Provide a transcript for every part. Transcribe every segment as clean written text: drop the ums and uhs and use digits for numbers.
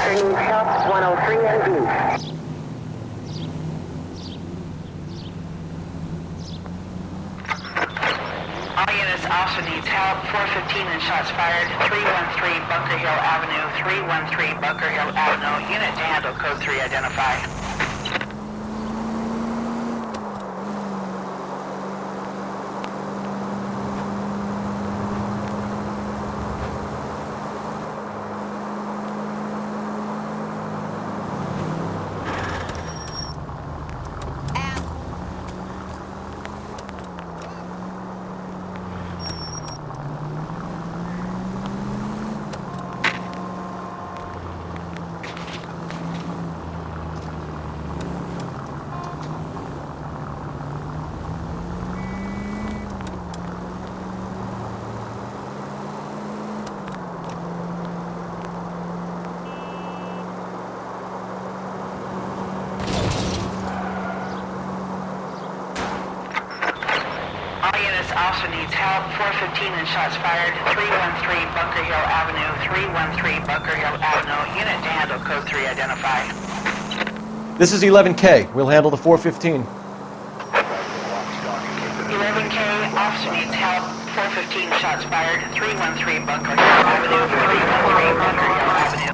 Officer needs help, 103 and B. All units, officer needs help, 415 and shots fired, 313 Bunker Hill Avenue, 313 Bunker Hill Avenue. Unit to handle code 3 identified. Officer needs help, 415 and shots fired, 313 Bunker Hill Avenue, 313 Bunker Hill Avenue. Unit to handle code 3 identified. This is 11K. We'll handle the 415. 11K, officer needs help, 415 shots fired, 313 Bunker Hill Avenue, 313 Bunker Hill Avenue.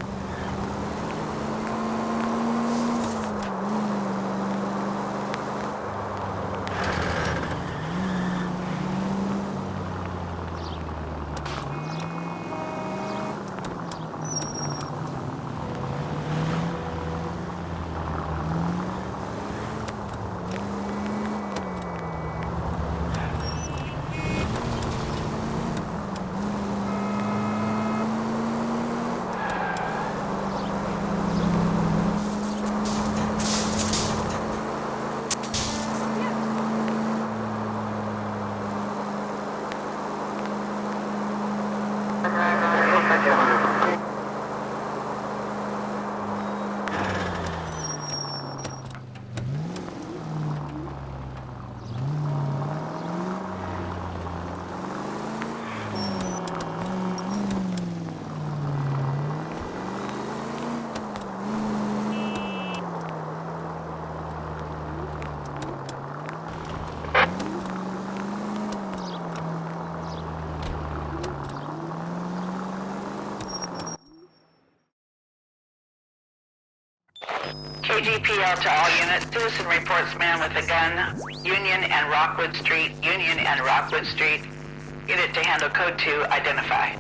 KGPL to all units. Citizen reports man with a gun. Union and Rockwood Street. Union and Rockwood Street. Unit to handle code 2 identify.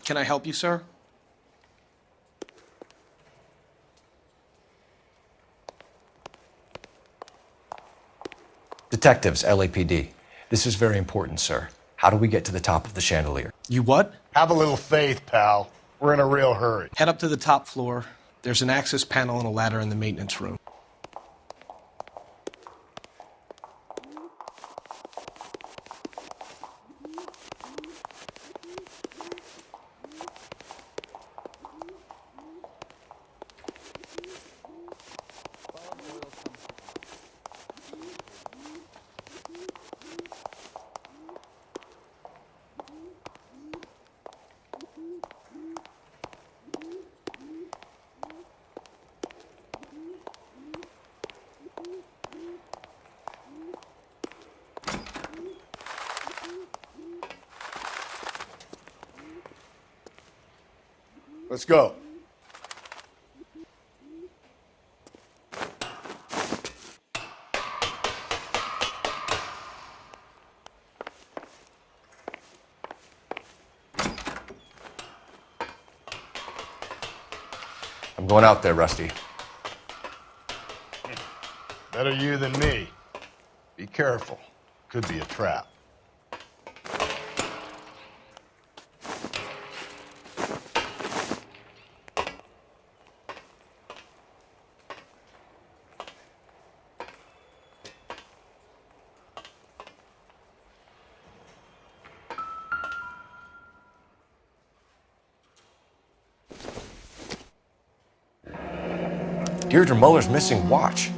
Can I help you, sir? Detectives, LAPD. This is very important, sir. How do we get to the top of the chandelier? You what? Have a little faith, pal. We're in a real hurry. Head up to the top floor. There's an access panel and a ladder in the maintenance room. Let's go. I'm going out there, Rusty. Better you than me. Be careful. Could be a trap. Deirdre Muller's missing watch.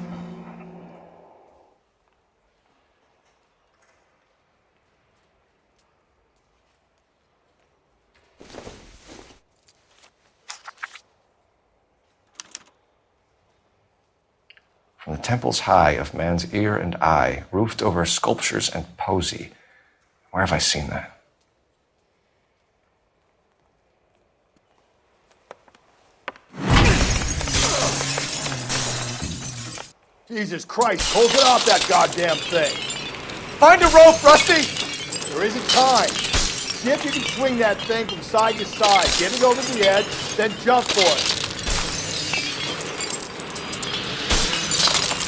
From the temples high of man's ear and eye, roofed over sculptures and poesy. Where have I seen that? Jesus Christ, pull it off that goddamn thing. Find a rope, Rusty! There isn't time. See if you can swing that thing from side to side. Get it over the edge, then jump for it.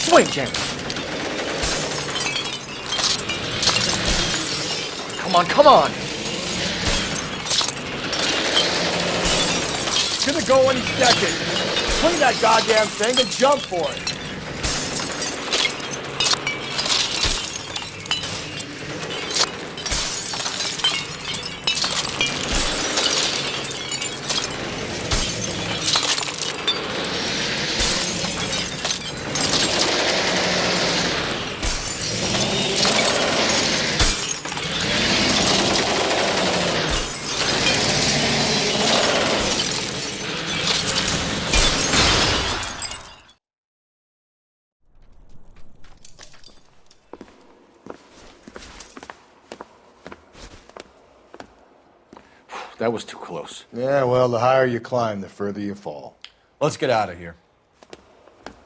Swing, James. Come on, come on. It's gonna go any second. Swing that goddamn thing and jump for it. That was too close. Yeah, well, the higher you climb, the further you fall. Let's get out of here.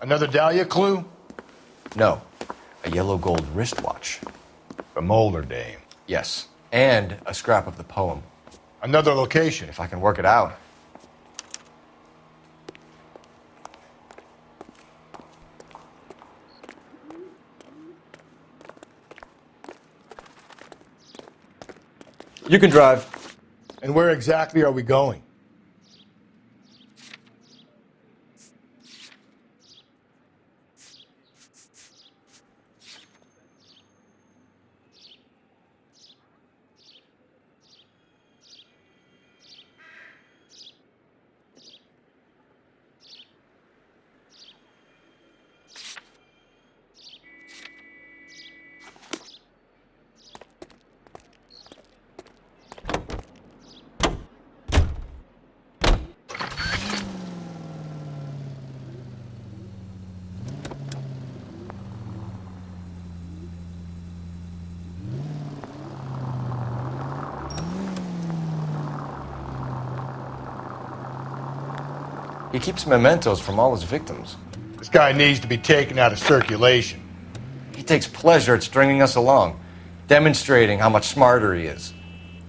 Another Dahlia clue? No, a yellow gold wristwatch. The Molder Dame. Yes, and a scrap of the poem. Another location. If I can work it out. You can drive. And where exactly are we going? He keeps mementos from all his victims. This guy needs to be taken out of circulation. He takes pleasure at stringing us along, demonstrating how much smarter he is.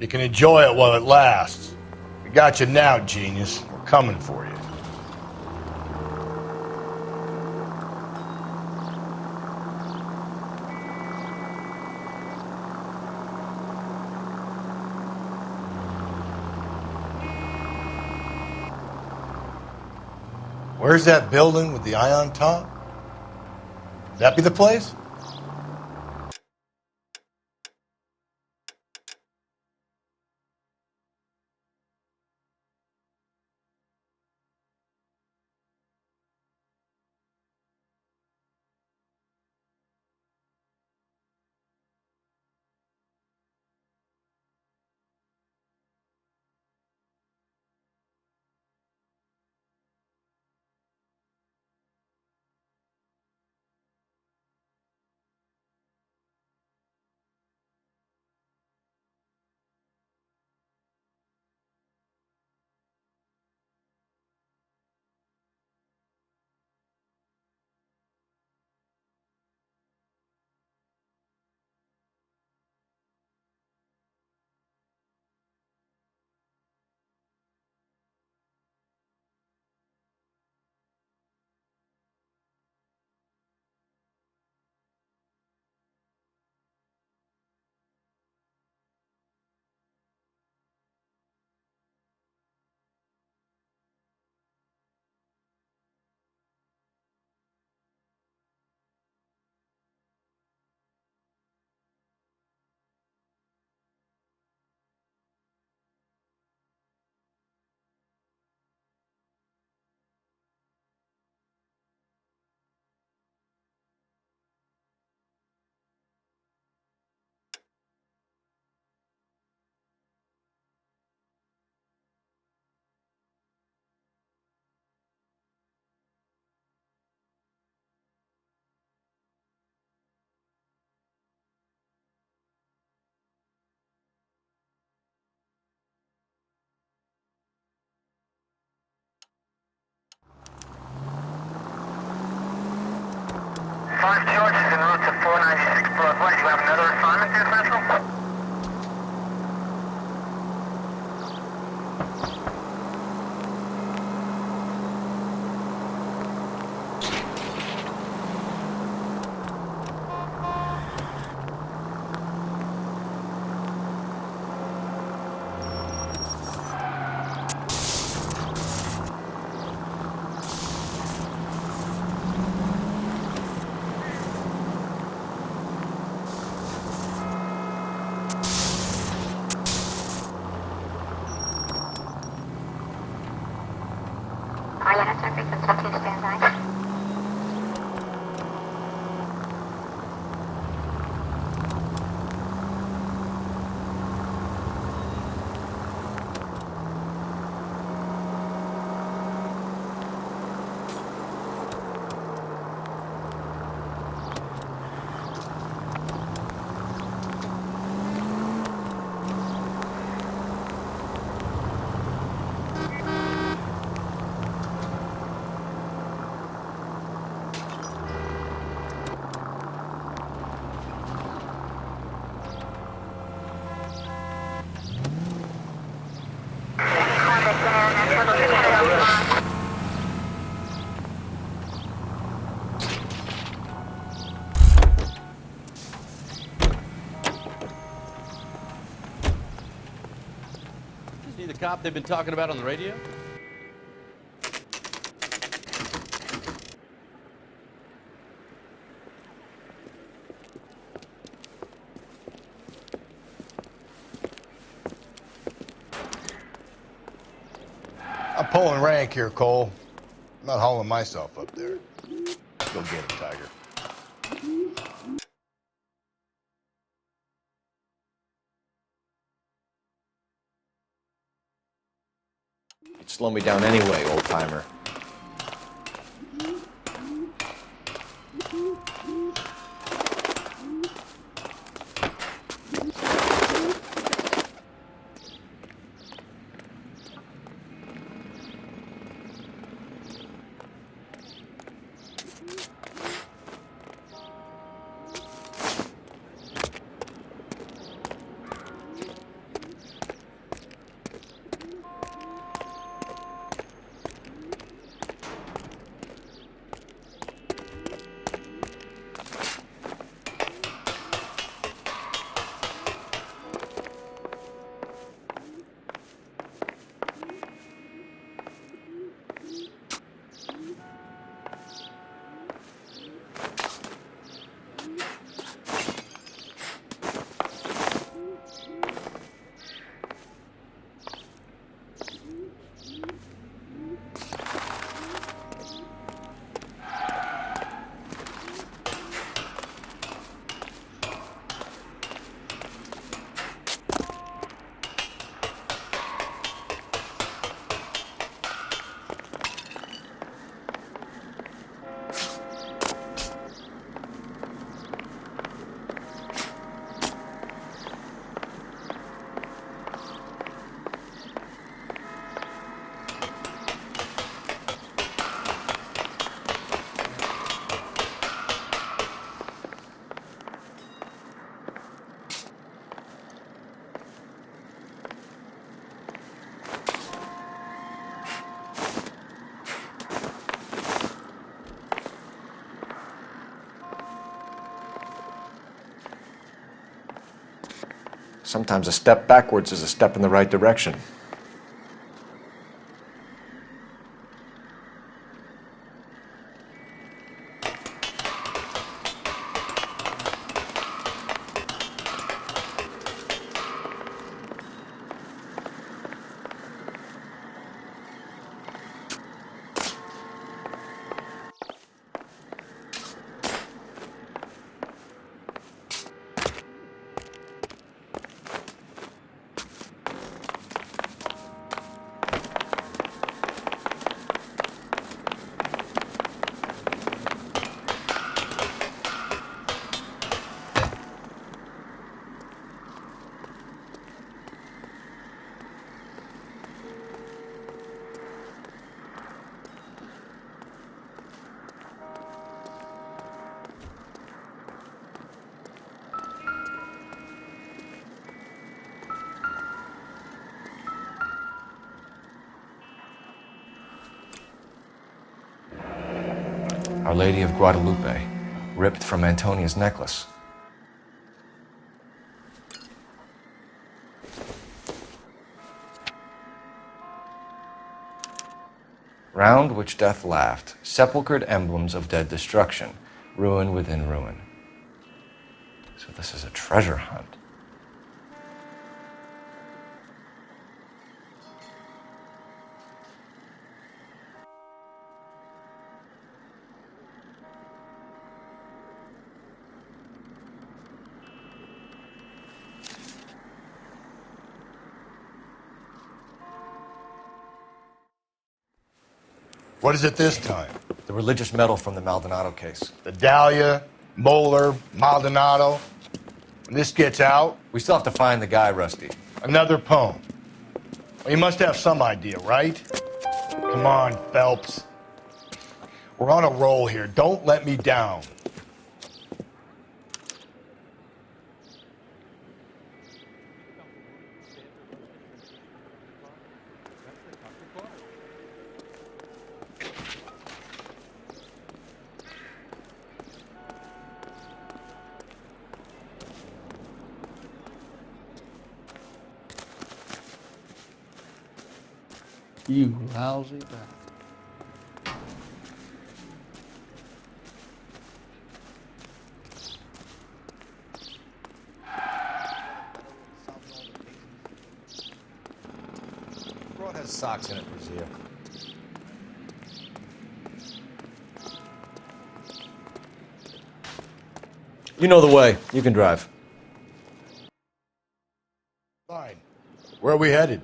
You can enjoy it while it lasts. We got you now, genius. We're coming for you. Where's that building with the eye on top? Would that be the place? 5 charges en route to 496 Broadway. You have another assignment there, Central? Ariana traffic, Kentucky, stand by. Is he the cop they've been talking about on the radio? I'm pulling rank here, Cole. I'm not hauling myself up there. Go get him, Tiger. You'd slow me down anyway, old-timer. Sometimes a step backwards is a step in the right direction. Our Lady of Guadalupe, ripped from Antonia's necklace. Round which death laughed, sepulchred emblems of dead destruction, ruin within ruin. So this is a treasure hunt. What is it this time? The religious medal from the Maldonado case. The Dahlia, Moeller, Maldonado. When this gets out, We still have to find the guy, Rusty. another poem. Well, you must have some idea, right? Come on, Phelps. We're on a roll here. Don't let me down. You lousy bastard. Broad has socks in it for Zia. You know the way. You can drive. Fine. Where are we headed?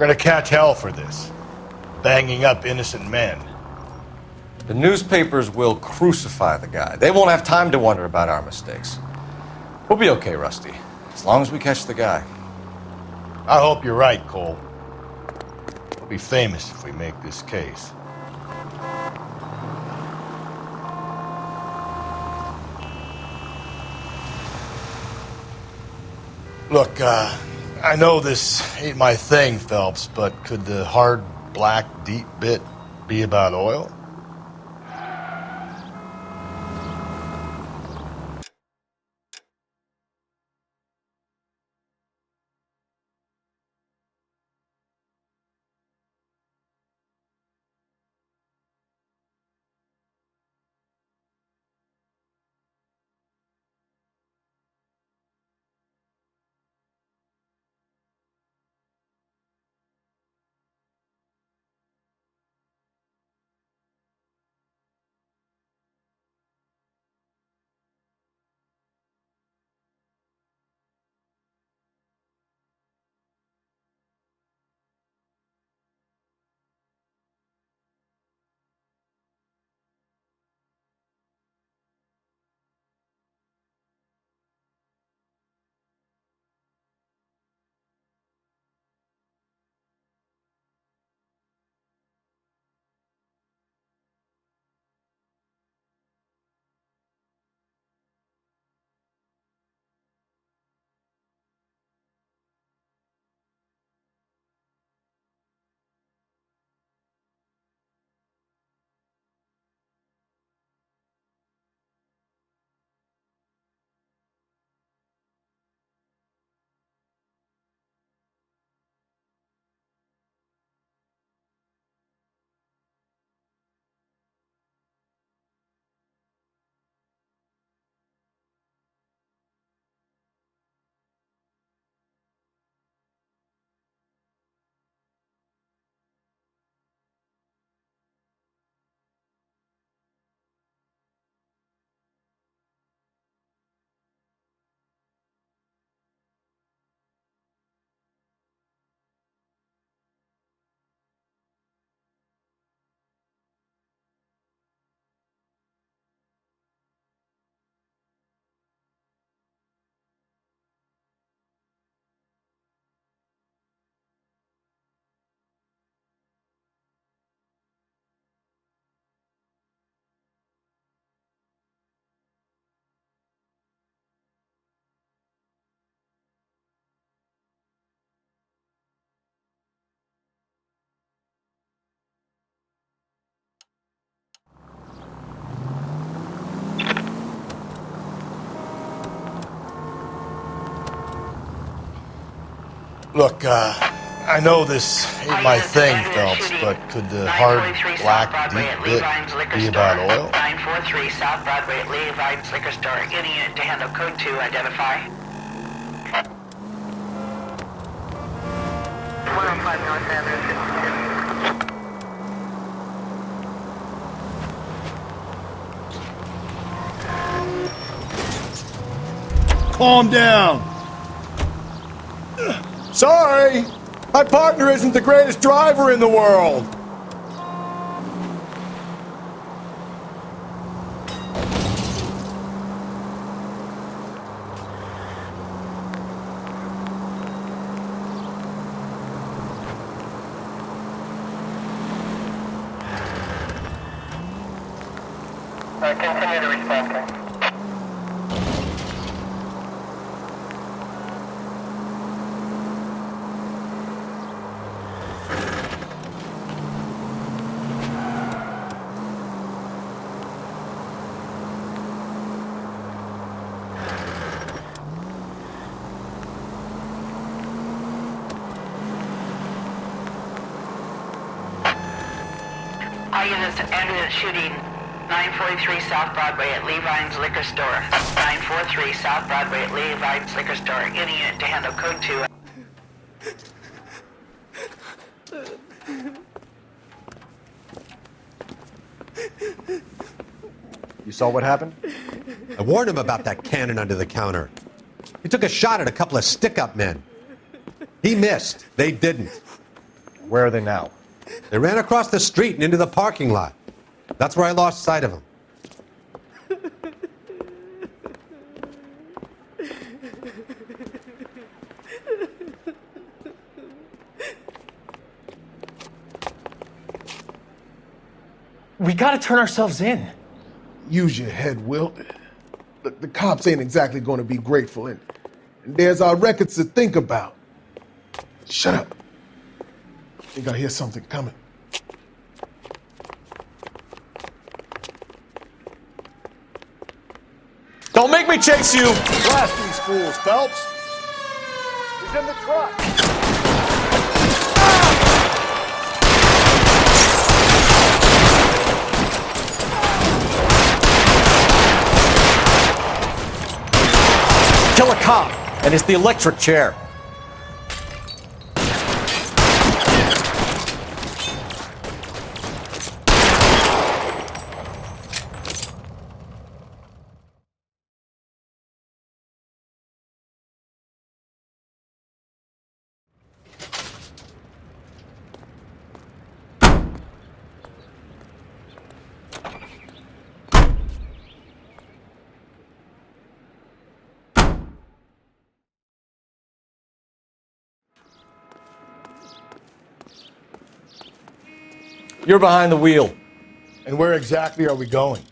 We're gonna catch hell for this. Banging up innocent men. The newspapers will crucify the guy. They won't have time to wonder about our mistakes. We'll be okay, Rusty, as long as we catch the guy. I hope you're right, Cole. We'll be famous if we make this case. Look, I know this ain't my thing, Phelps, but could the hard, black, deep bit be about oil? Look, I know this ain't my thing, Phelps, but could the hard black deep bit be about oil? 943 South Broadway at Levine's Liquor Store. Any unit to handle code 2, identify. 105 North Avenue, 52. Calm down. Sorry, my partner isn't the greatest driver in the world. Continue to respond, okay? All units ambulance shooting 943 South Broadway at Levine's Liquor Store. 943 South Broadway at Levine's Liquor Store. Any unit to handle code 2. You saw what happened? I warned him about that cannon under the counter. He took a shot at a couple of stick-up men. He missed. They didn't. Where are they now? They ran across the street and into the parking lot. That's where I lost sight of them. We gotta turn ourselves in. Use your head, Wilt. Look, the cops ain't exactly going to be grateful, and there's our records to think about. Shut up. I think I hear something coming. Don't make me chase you! Blast these fools, Phelps. He's in the truck. Kill a cop, and it's the electric chair. You're behind the wheel. And where exactly are we going?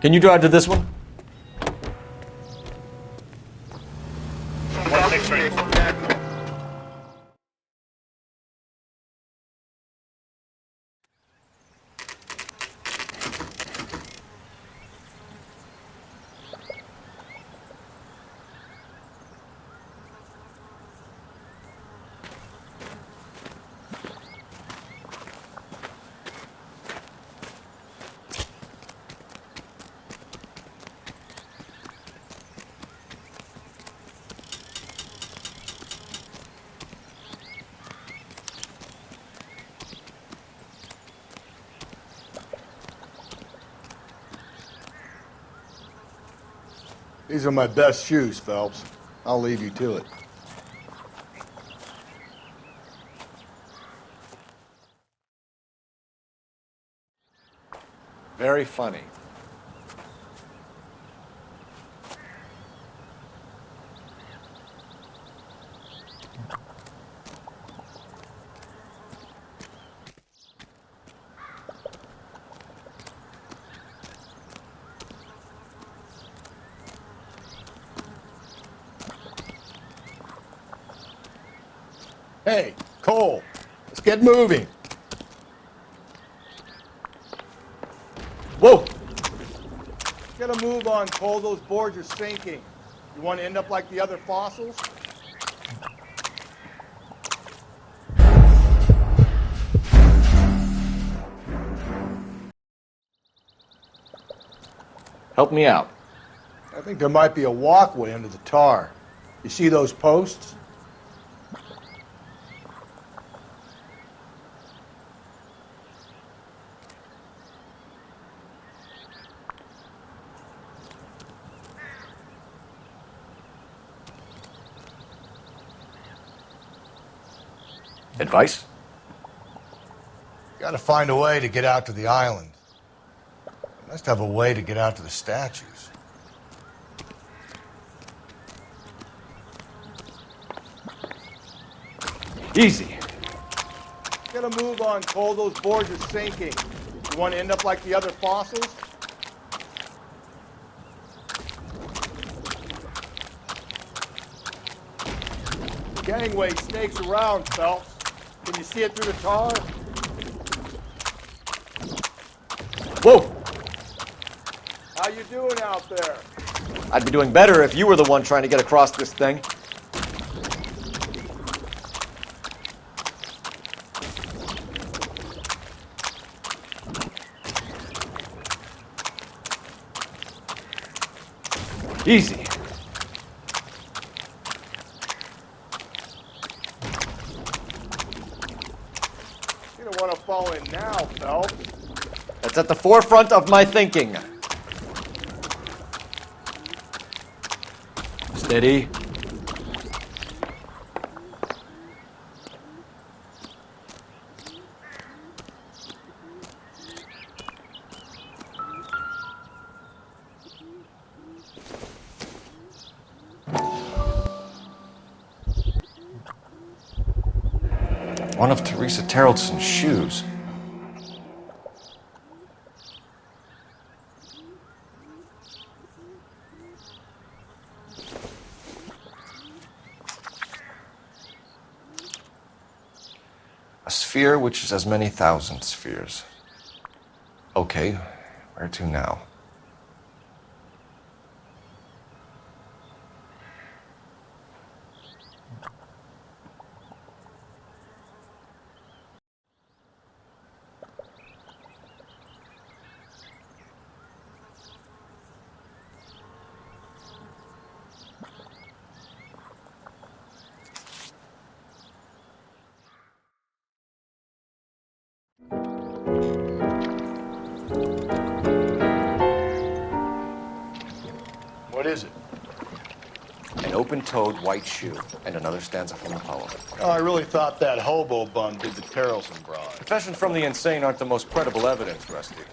Can you drive to this one? 163. These are my best shoes, Phelps. I'll leave you to it. Very funny. Hey, Cole, let's get moving. Whoa! Get a move on, Cole. Those boards are sinking. You want to end up like the other fossils? Help me out. I think there might be a walkway under the tar. You see those posts? Advice? Got to find a way to get out to the island. Must have a way to get out to the statues. Easy. Get a move on, Cole. Those boards are sinking. You want to end up like the other fossils? Gangway snakes around, Phelps. Can you see it through the tar? Whoa! How you doing out there? I'd be doing better if you were the one trying to get across this thing. Easy. You don't want to fall in now, Phelps. That's at the forefront of my thinking. Steady. One of Teresa Terreldson's shoes. A sphere which is as many thousand spheres. Okay, where to now? What is it? An open-toed white shoe and another stanza from the poem. Oh, I really thought that hobo bum did the Terrelson broad. Confessions from the insane aren't the most credible evidence, Rusty.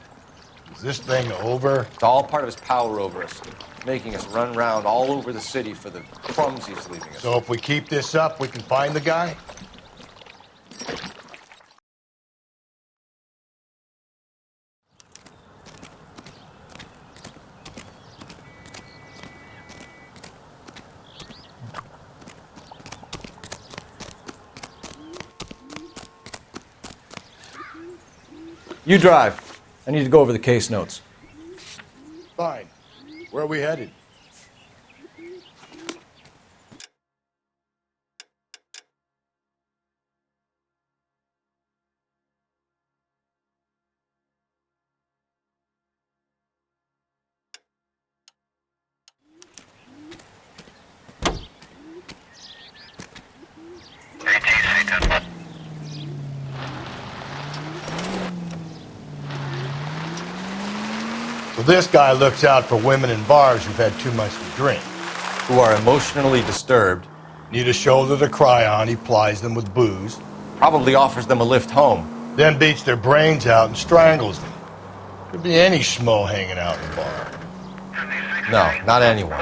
Is this thing over? It's all part of his power over us, making us run round all over the city for the crumbs he's leaving us. So if we keep this up, we can find the guy? You drive. I need to go over the case notes. Fine. Where are we headed? So this guy looks out for women in bars who've had too much to drink. Who are emotionally disturbed, Need a shoulder to cry on, he plies them with booze, probably offers them a lift home. then beats their brains out and strangles them. Could be any schmo hanging out in the bar. No, not anyone.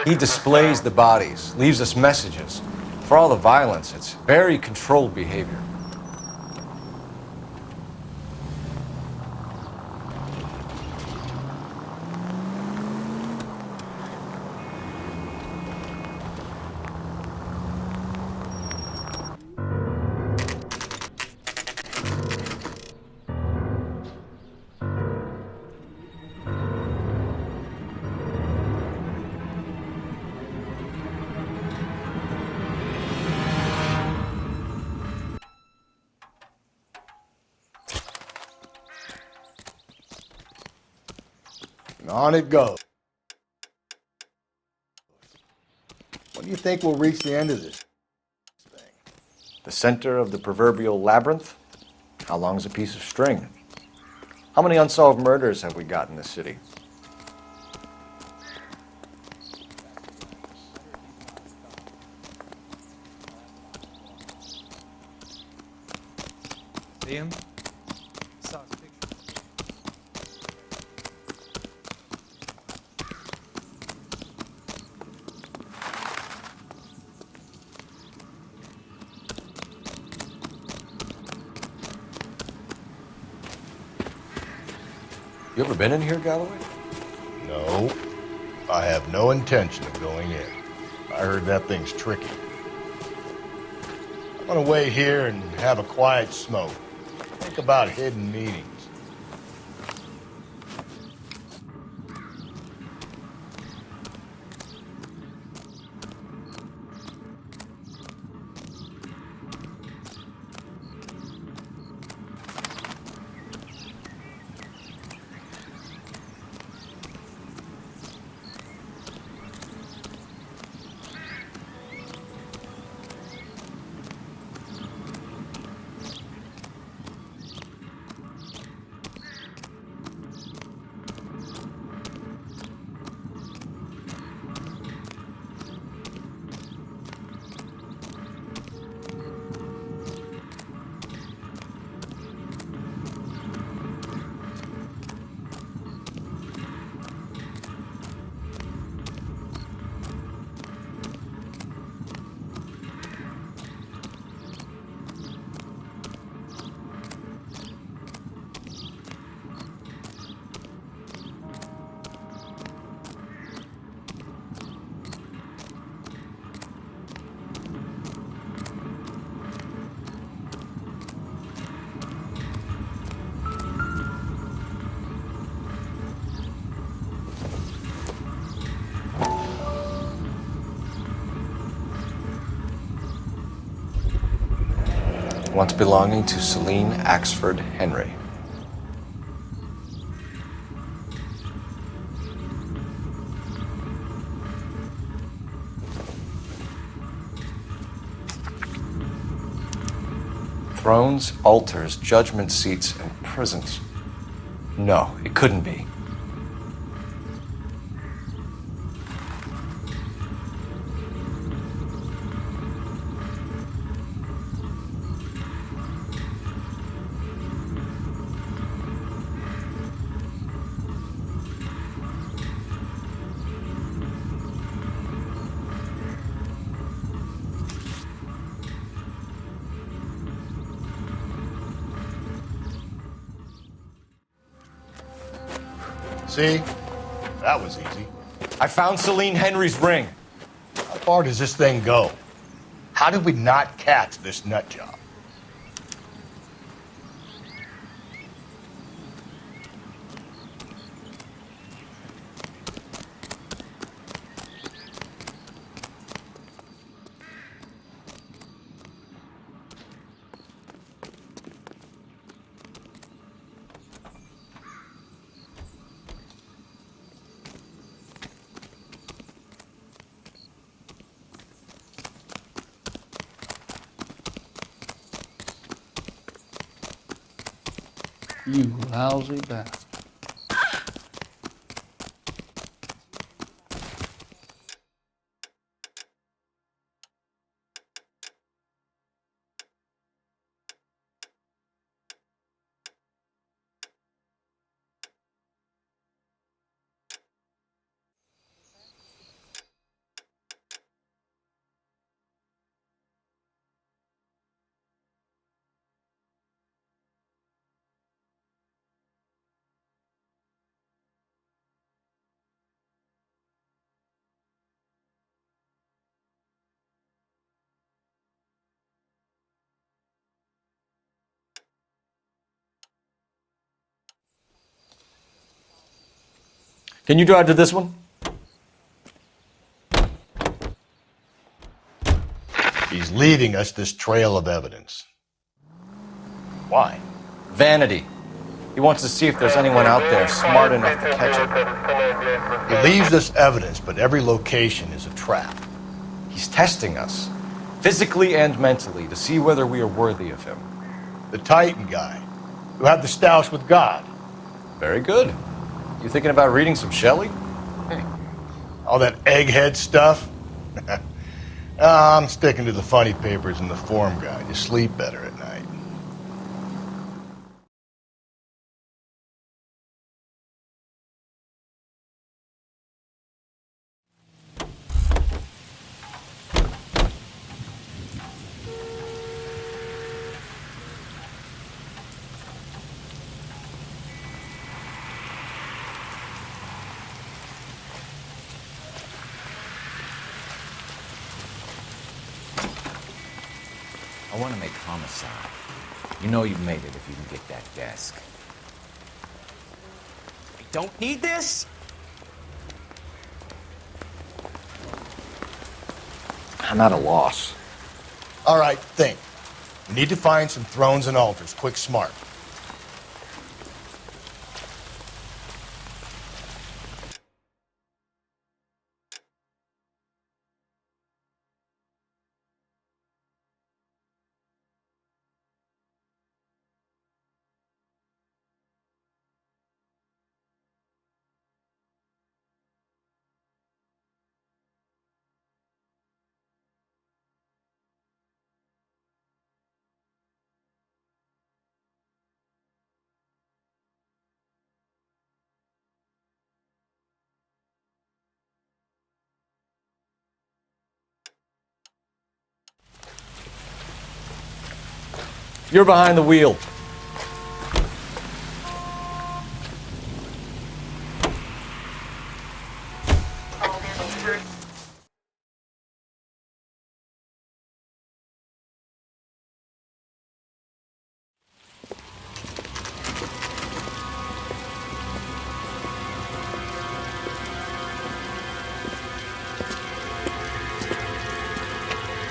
He displays the bodies, leaves us messages. For all the violence, it's very controlled behavior. And on it goes. When do you think we'll reach the end of this thing? The center of the proverbial labyrinth? How long is a piece of string? How many unsolved murders have we got in this city? See him? You ever been in here, Galloway? No, I have no intention of going in. I heard that thing's tricky. I'm gonna wait here and have a quiet smoke. Think about hidden meetings. Once belonging to Celine Axford Henry. Thrones, altars, judgment seats, and prisons. No, it couldn't be. See? That was easy. I found Celine Henry's ring. How far does this thing go? How did we not catch this nut job? You lousy bastard. Can you drive to this one? He's leaving us this trail of evidence. Why? Vanity. He wants to see if there's anyone out there smart enough to catch him. He leaves us evidence, but every location is a trap. He's testing us, physically and mentally, to see whether we are worthy of him. The Titan guy, who had the stoush with God. Very good. You thinking about reading some Shelley? All that egghead stuff? I'm sticking to the funny papers and the form guide. You sleep better at night. I want to make homicide. You know you've made it if you can get that desk. I don't need this? I'm at a loss. All right, think. We need to find some thrones and altars, quick, smart. You're behind the wheel.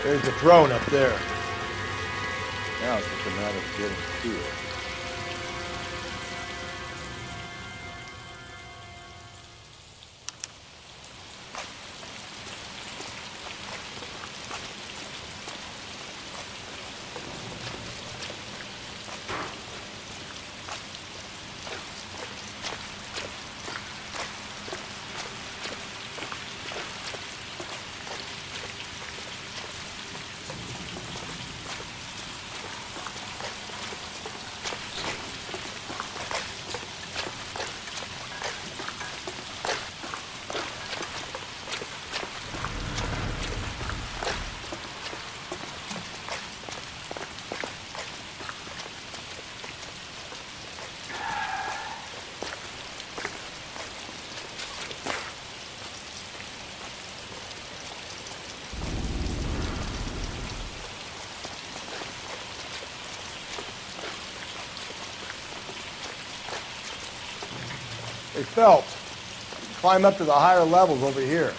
There's the throne up there. Now it's just a matter of getting to it. Hey, Phelps, climb up to the higher levels over here.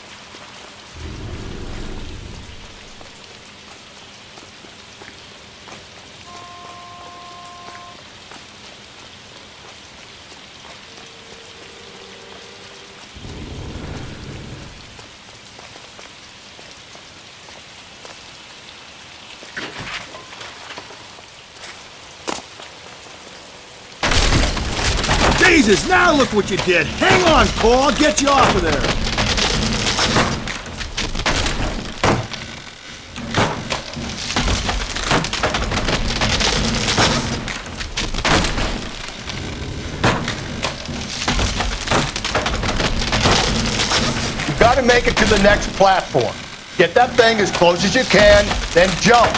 Jesus, now look what you did. Hang on, Cole, I'll get you off of there. You gotta make it to the next platform. Get that thing as close as you can, then jump.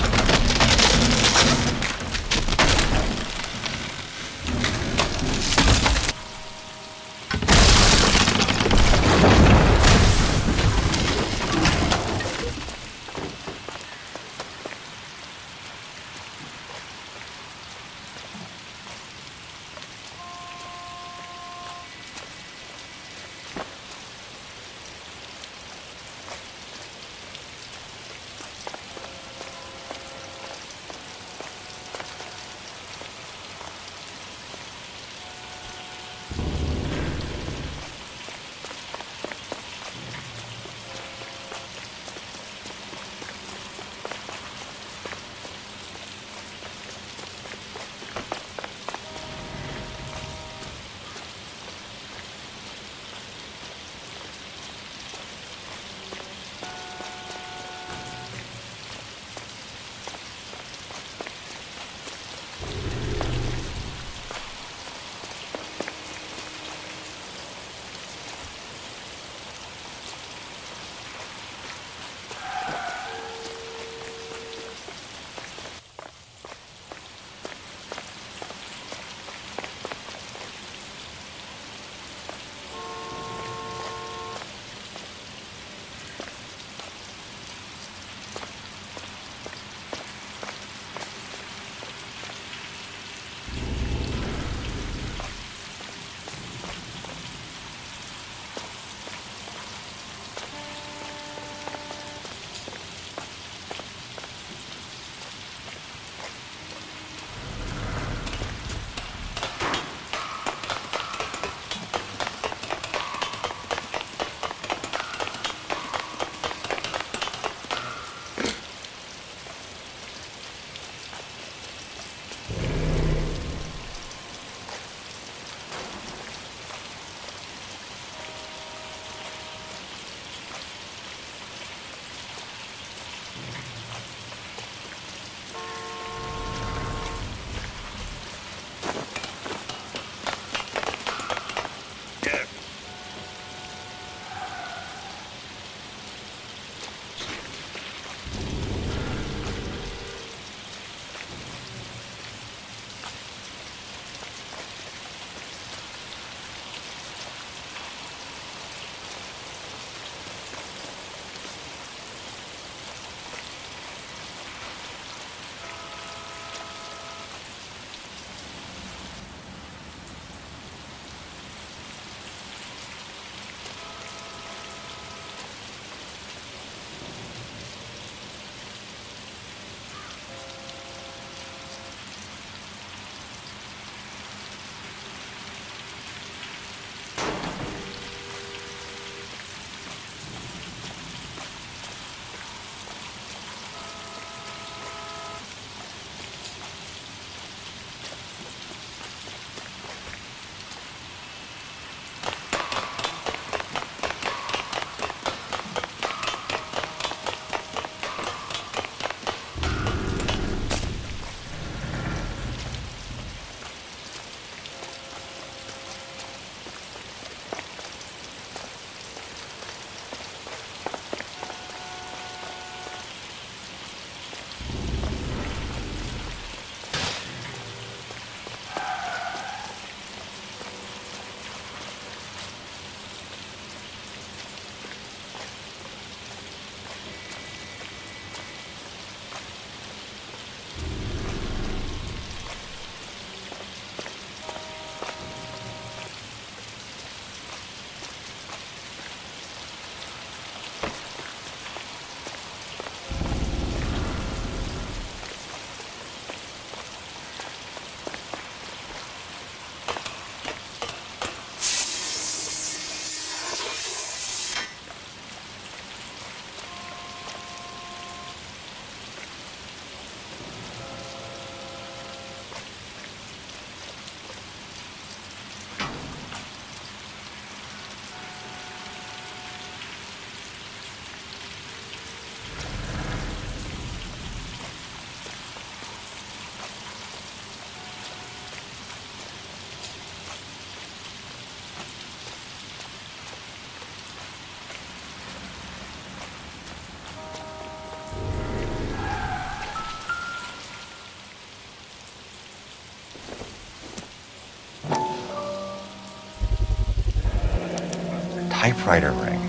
typewriter ring.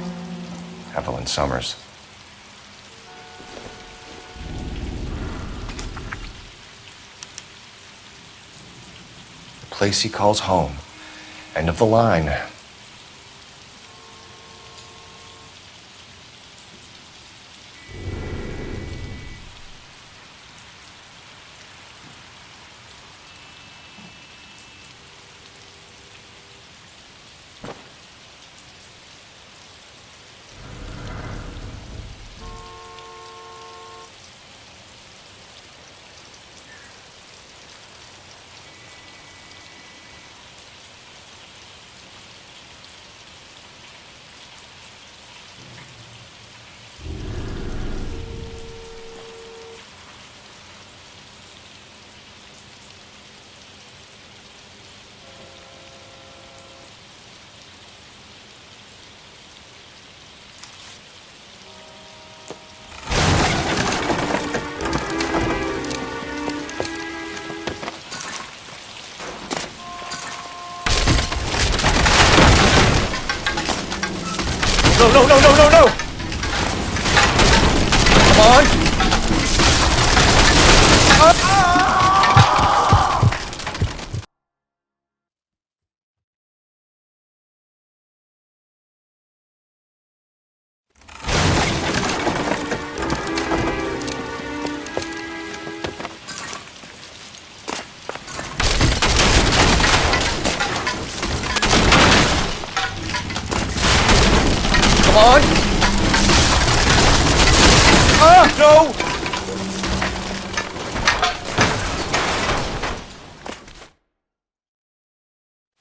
Evelyn Summers. The place he calls home. End of the line. No! Come on! Come on! No!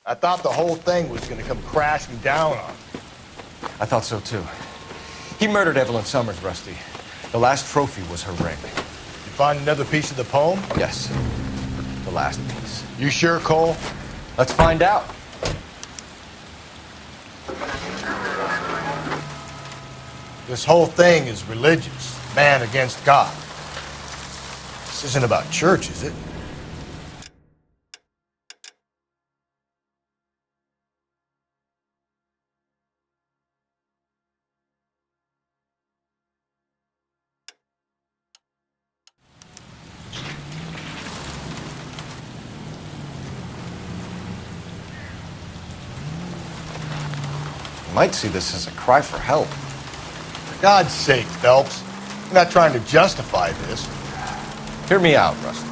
I thought the whole thing was gonna come crashing down on me. I thought so too. He murdered Evelyn Summers, Rusty. The last trophy was her ring. You find another piece of the poem? Yes. The last piece. You sure, Cole? Let's find out. This whole thing is religious. Man against God. This isn't about church, is it? You might see this as a cry for help. For God's sake, Phelps. I'm not trying to justify this. Hear me out, Rusty.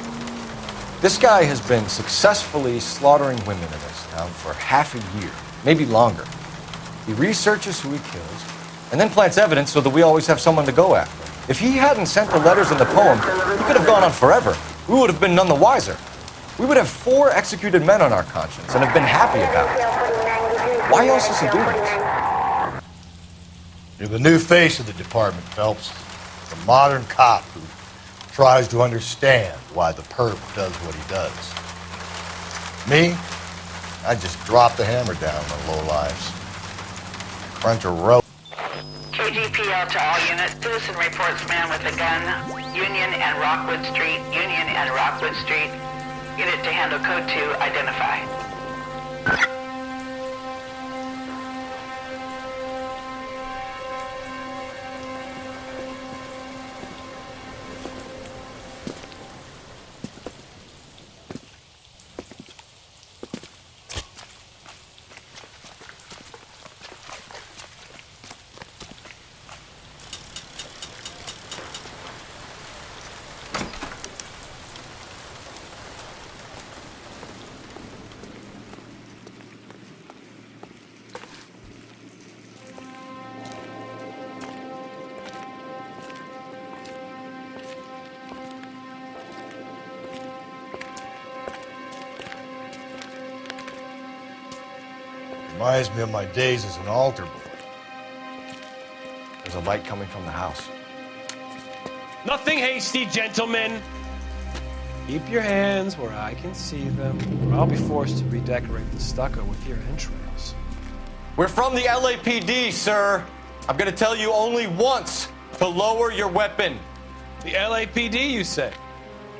This guy has been successfully slaughtering women in this town for half a year, maybe longer. He researches who he kills, and then plants evidence so that we always have someone to go after. If he hadn't sent the letters in the poem, he could have gone on forever. We would have been none the wiser. We would have 4 executed men on our conscience and have been happy about it. Why else is he doing this? You're the new face of the department, Phelps. The modern cop who tries to understand why the perp does what he does. Me? I just drop the hammer down on low lives. Crunch a rope. KGPL to all units. Citizen reports man with a gun. Union and Rockwood Street. Union and Rockwood Street. Unit to handle code 2. Identify. Reminds me of my days as an altar boy. There's a light coming from the house. Nothing hasty, gentlemen. Keep your hands where I can see them, or I'll be forced to redecorate the stucco with your entrails. We're from the LAPD, sir. I'm gonna tell you only once to lower your weapon. The LAPD, you say?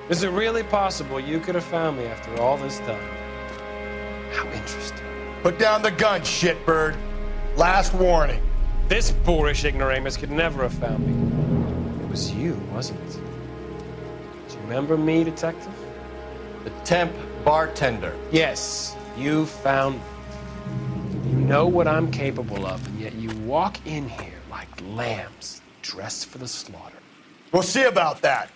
Is it really possible you could have found me after all this time? How interesting. Put down the gun, shitbird. Last warning. This boorish ignoramus could never have found me. It was you, wasn't it? Do you remember me, Detective? The temp bartender. Yes, you found me. You know what I'm capable of, and yet you walk in here like lambs dressed for the slaughter. We'll see about that.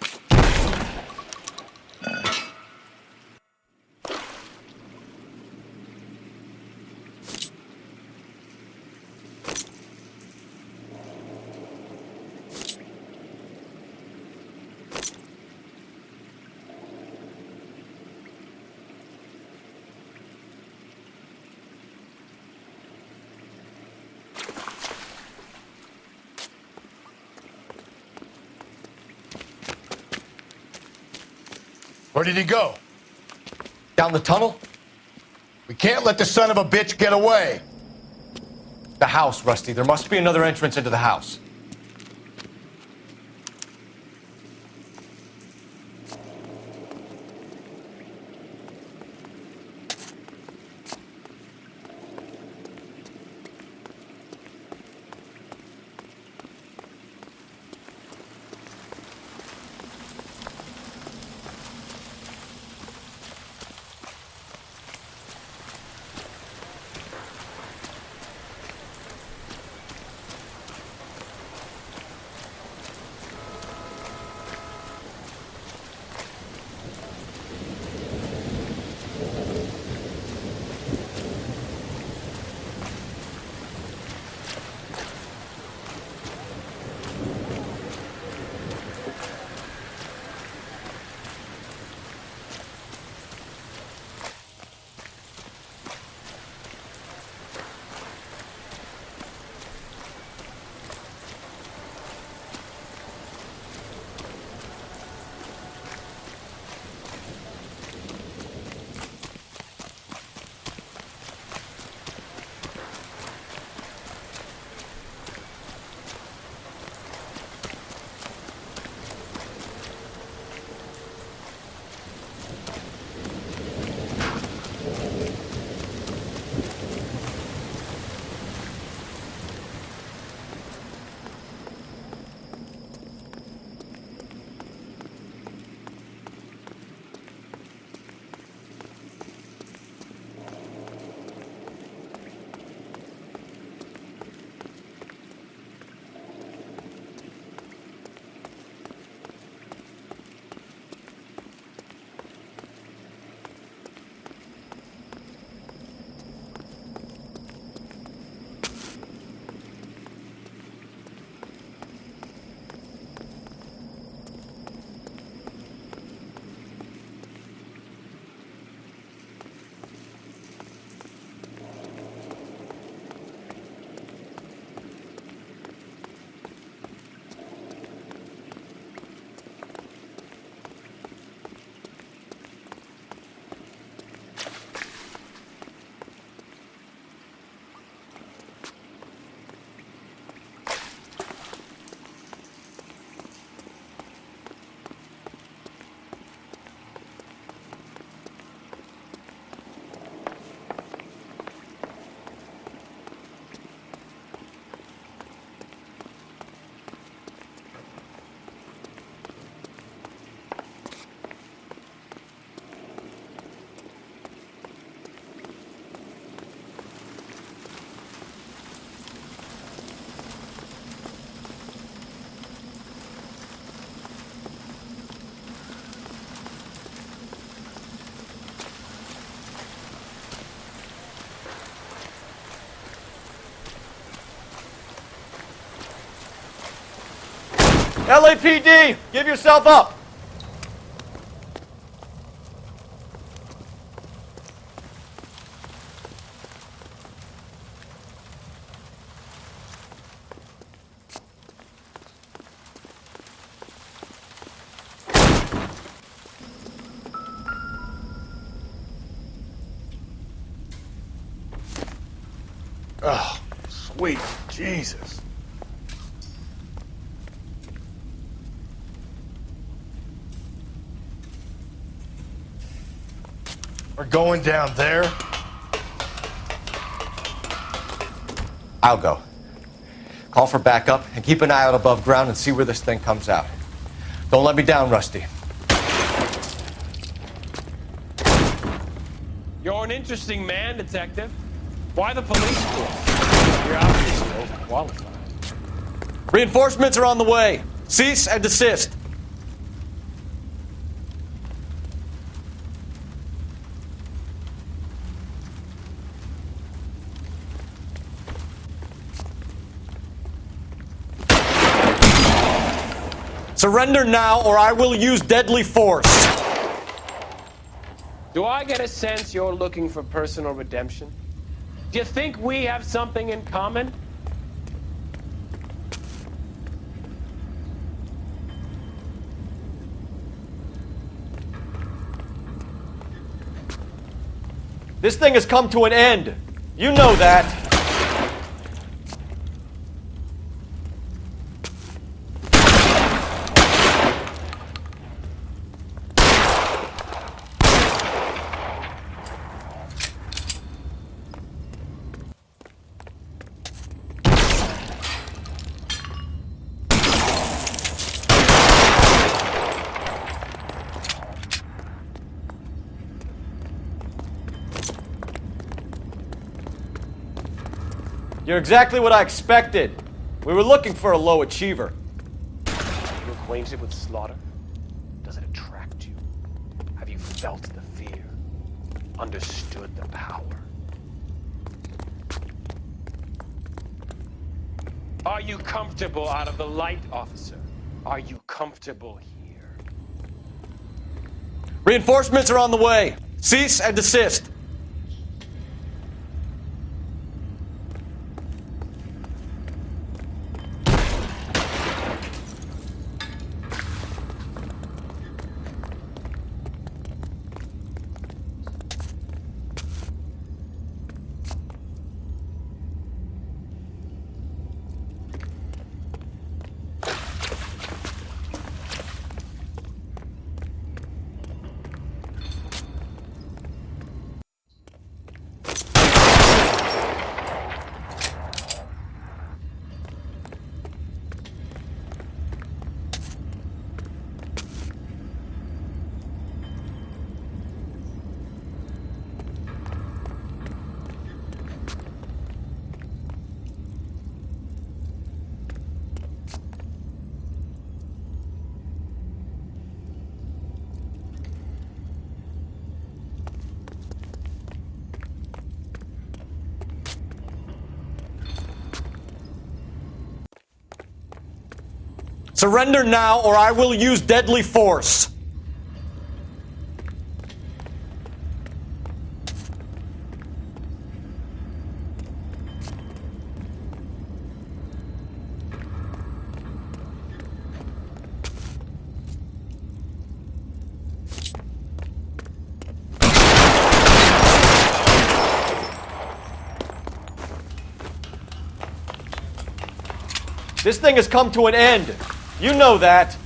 Where did he go? Down the tunnel? We can't let the son of a bitch get away. The house, Rusty. There must be another entrance into the house. LAPD, give yourself up. Oh, sweet Jesus. We're going down there. I'll go. Call for backup and keep an eye out above ground and see where this thing comes out. Don't let me down, Rusty. You're an interesting man, Detective. Why the police force? You're obviously overqualified. Reinforcements are on the way. Cease and desist. Surrender now, or I will use deadly force. Do I get a sense you're looking for personal redemption? Do you think we have something in common? This thing has come to an end. You know that. You're exactly what I expected. We were looking for a low achiever. Are you acquainted with slaughter? Does it attract you? Have you felt the fear? Understood the power? Are you comfortable out of the light, officer? Are you comfortable here? Reinforcements are on the way. Cease and desist. Surrender now, or I will use deadly force. This thing has come to an end. You know that.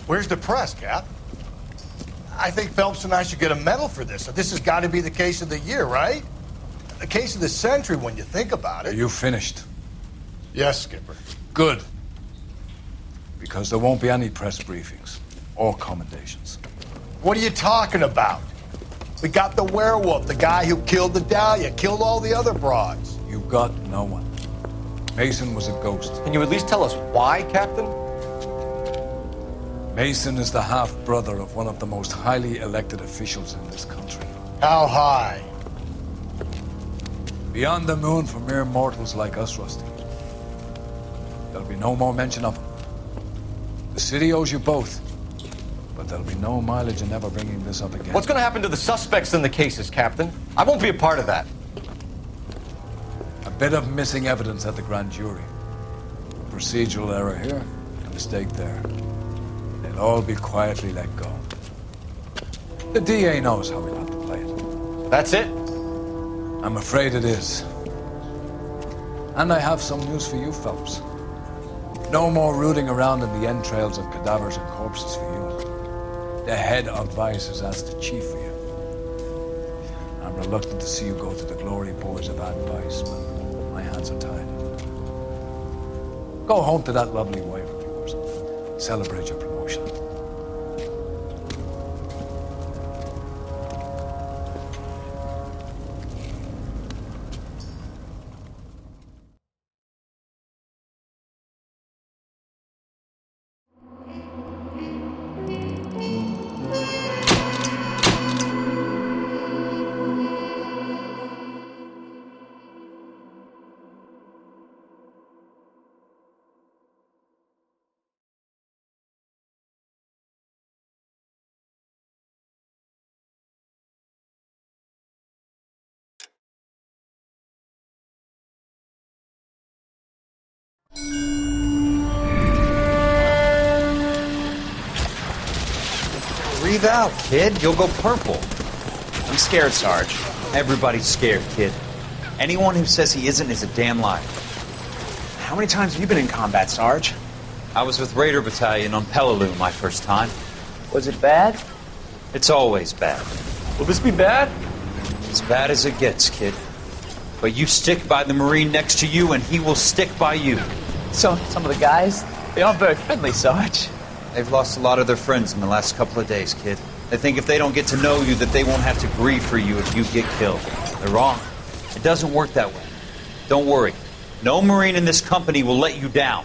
Where's the press, Cap? I think Phelps and I should get a medal for this. This has got to be the case of the year, right? The case of the century when you think about it. Are you finished? Yes, Skipper. Good. Because there won't be any press briefings or commendations. What are you talking about? We got the werewolf, the guy who killed the Dahlia, killed all the other broads. You got no one. Mason was a ghost. Can you at least tell us why, Captain? Mason is the half-brother of one of the most highly elected officials in this country. How high? Beyond the moon for mere mortals like us, Rusty. There'll be no more mention of him. The city owes you both, but there'll be no mileage in ever bringing this up again. What's going to happen to the suspects in the cases, Captain? I won't be a part of that. bit of missing evidence at the grand jury. A procedural error here, a mistake there. They'll all be quietly let go. The DA knows how we got to play it. That's it? I'm afraid it is. And I have some news for you, Phelps. No more rooting around in the entrails of cadavers and corpses for you. The head of Vice has asked the chief for you. I'm reluctant to see you go to the glory boards of advice, but my hands are tied. Go home to that lovely wife of yours. Celebrate your promotion. Breathe out, kid. You'll go purple. I'm scared, Sarge. Everybody's scared, kid. Anyone who says he isn't is a damn liar. How many times have you been in combat, Sarge? I was with Raider Battalion on Peleliu my first time. Was it bad? It's always bad. Will this be bad? As bad as it gets, kid. But you stick by the Marine next to you, and he will stick by you. So, some of the guys, they aren't very friendly, Sarge. They've lost a lot of their friends in the last couple of days, kid. They think if they don't get to know you, that they won't have to grieve for you if you get killed. They're wrong. It doesn't work that way. Don't worry. No Marine in this company will let you down.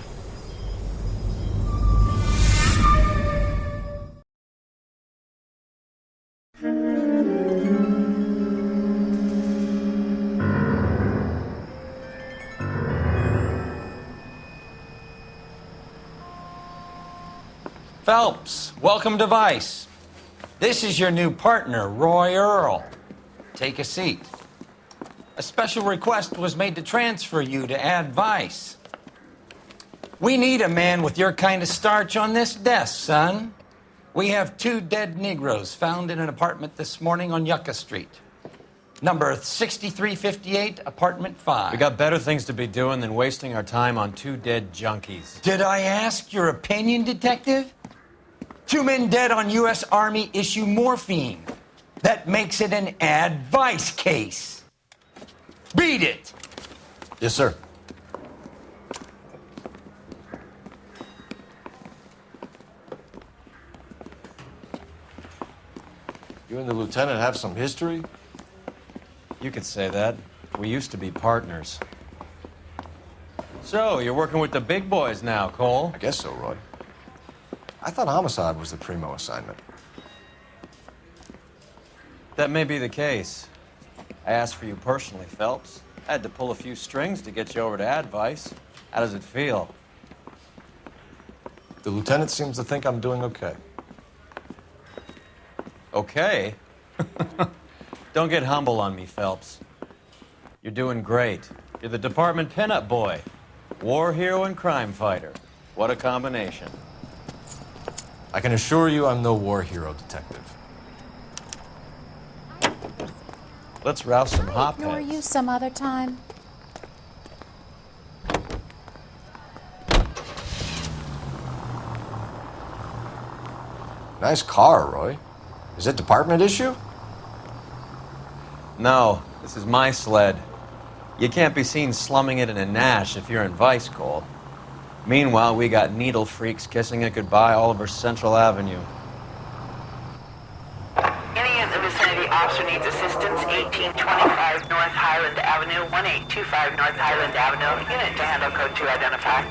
Phelps, welcome to Vice. This is your new partner, Roy Earl. Take a seat. A special request was made to transfer you to Ad Vice. We need a man with your kind of starch on this desk, son. We have 2 dead Negroes found in an apartment this morning on Yucca Street. Number 6358, apartment 5. We got better things to be doing than wasting our time on 2 dead junkies. Did I ask your opinion, detective? 2 men dead on U.S. Army issue morphine. That makes it an advice case. Beat it! Yes, sir. You and the lieutenant have some history? You could say that. We used to be partners. So, you're working with the big boys now, Cole? I guess so, Roy. I thought homicide was the primo assignment. That may be the case. I asked for you personally, Phelps. I had to pull a few strings to get you over to Advice. How does it feel? The lieutenant seems to think I'm doing okay. Okay? Don't get humble on me, Phelps. You're doing great. You're the department pinup boy. War hero and crime fighter. What a combination. I can assure you I'm no war hero, detective. Let's rouse some hopheads. Ignore you some other time. Nice car, Roy. Is it department issue? No, this is my sled. You can't be seen slumming it in a Nash if you're in Vice, Cole. Meanwhile, we got needle freaks kissing it goodbye all over Central Avenue. Any in the vicinity officer needs assistance, 1825 North Highland Avenue, 1825 North Highland Avenue. Unit to handle code 2 identify.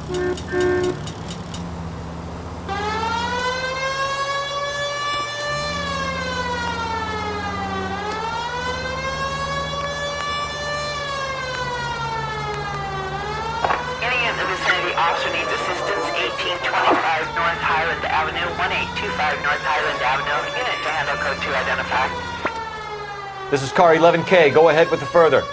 Any in the vicinity also needs assistance. 1825 North Highland Avenue, 1825 North Highland Avenue. Unit to handle code 2 identified. This is car 11K. Go ahead with the further.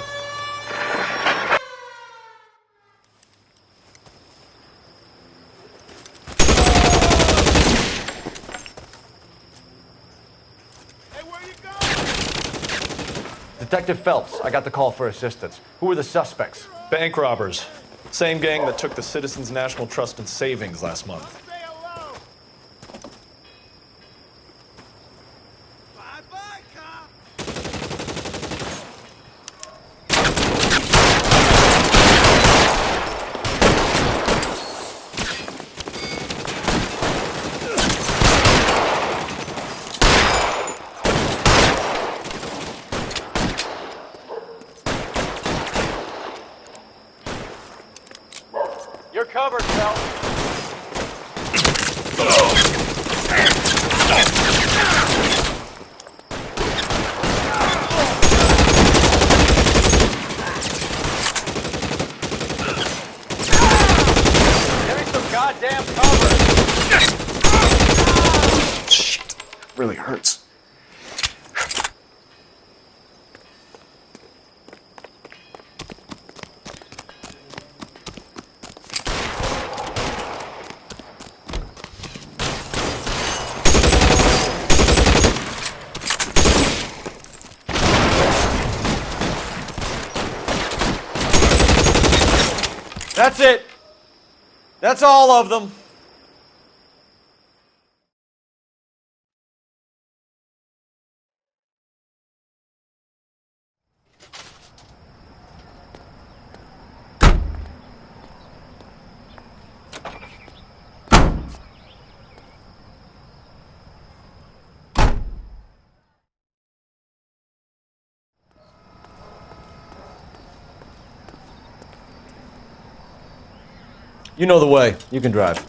Detective Phelps, I got the call for assistance. Who are the suspects? Bank robbers. Same gang that took the Citizens National Trust and Savings last month. You're covered, Phelps. Give me some goddamn cover. Shit. Really hurts. That's it. That's all of them. You know the way. You can drive.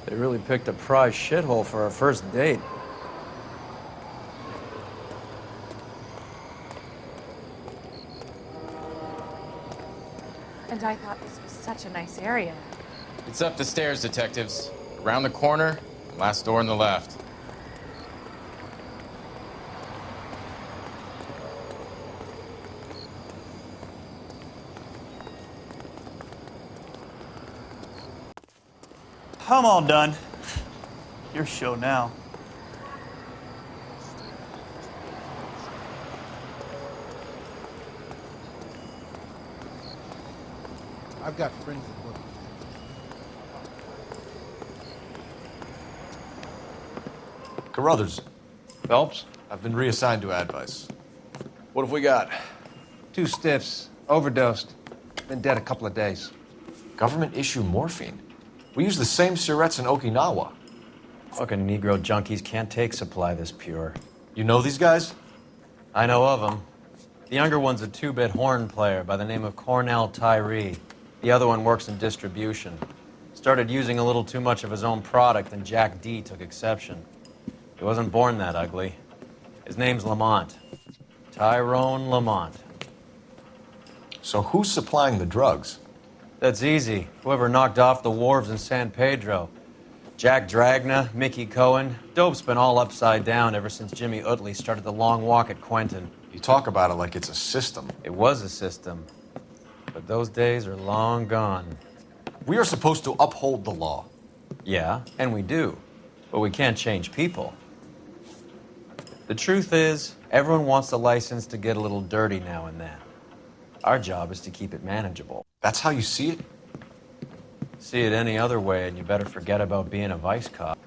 They really picked a prize shithole for our first date. And I thought this was such a nice area. It's up the stairs, detectives. Around the corner, last door on the left. I'm all done. Your show now. I've got friends that work. Carruthers, Phelps? I've been reassigned to Advice. What have we got? 2 stiffs. Overdosed. Been dead a couple of days. Government issue morphine. We use the same syrettes in Okinawa. Fucking Negro junkies can't take supply this pure. You know these guys? I know of them. The younger one's a 2-bit horn player by the name of Cornell Tyree. The other one works in distribution. Started using a little too much of his own product, and Jack D took exception. He wasn't born that ugly. His name's Lamont. Tyrone Lamont. So who's supplying the drugs? That's easy. Whoever knocked off the wharves in San Pedro. Jack Dragna, Mickey Cohen. Dope's been all upside down ever since Jimmy Utley started the long walk at Quentin. You talk about it like it's a system. It was a system. But those days are long gone. We are supposed to uphold the law. Yeah, and we do. But we can't change people. The truth is, everyone wants the license to get a little dirty now and then. Our job is to keep it manageable. That's how you see it? See it any other way, and you better forget about being a vice cop.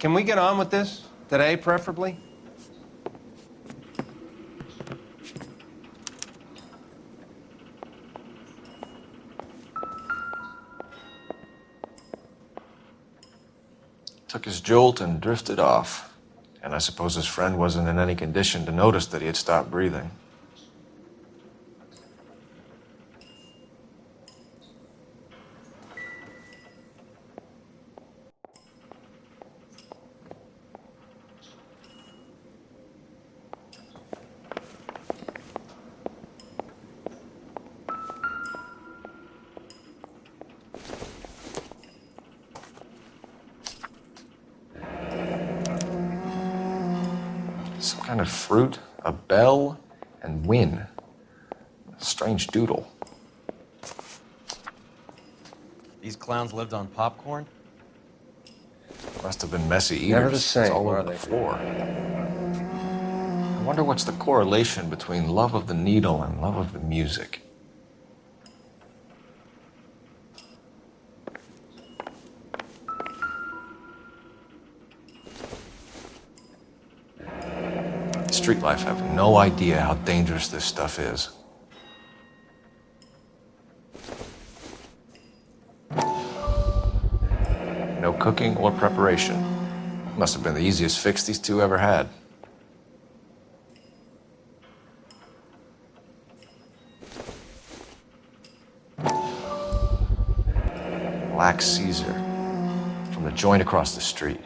Can we get on with this? Today, preferably? Took his jolt and drifted off. And I suppose his friend wasn't in any condition to notice that he had stopped breathing. Some kind of fruit, a bell, and win. A strange doodle. These clowns lived on popcorn? Must have been messy eaters. Never the same, It's all are over they? the floor. I wonder what's the correlation between love of the needle and love of the music. Street life have no idea how dangerous this stuff is. No cooking or preparation. Must have been the easiest fix these two ever had. Black Caesar from the joint across the street.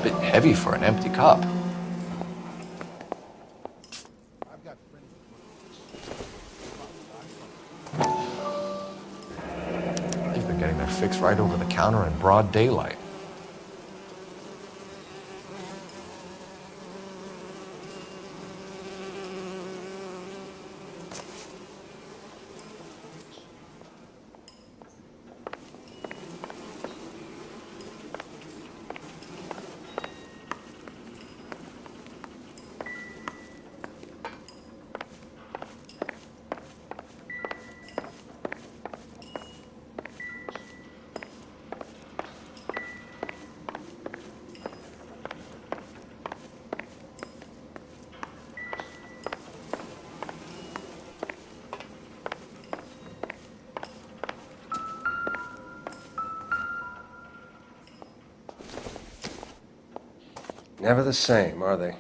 Bit heavy for an empty cup. They've been getting their fix right over the counter in broad daylight. Never the same, are they?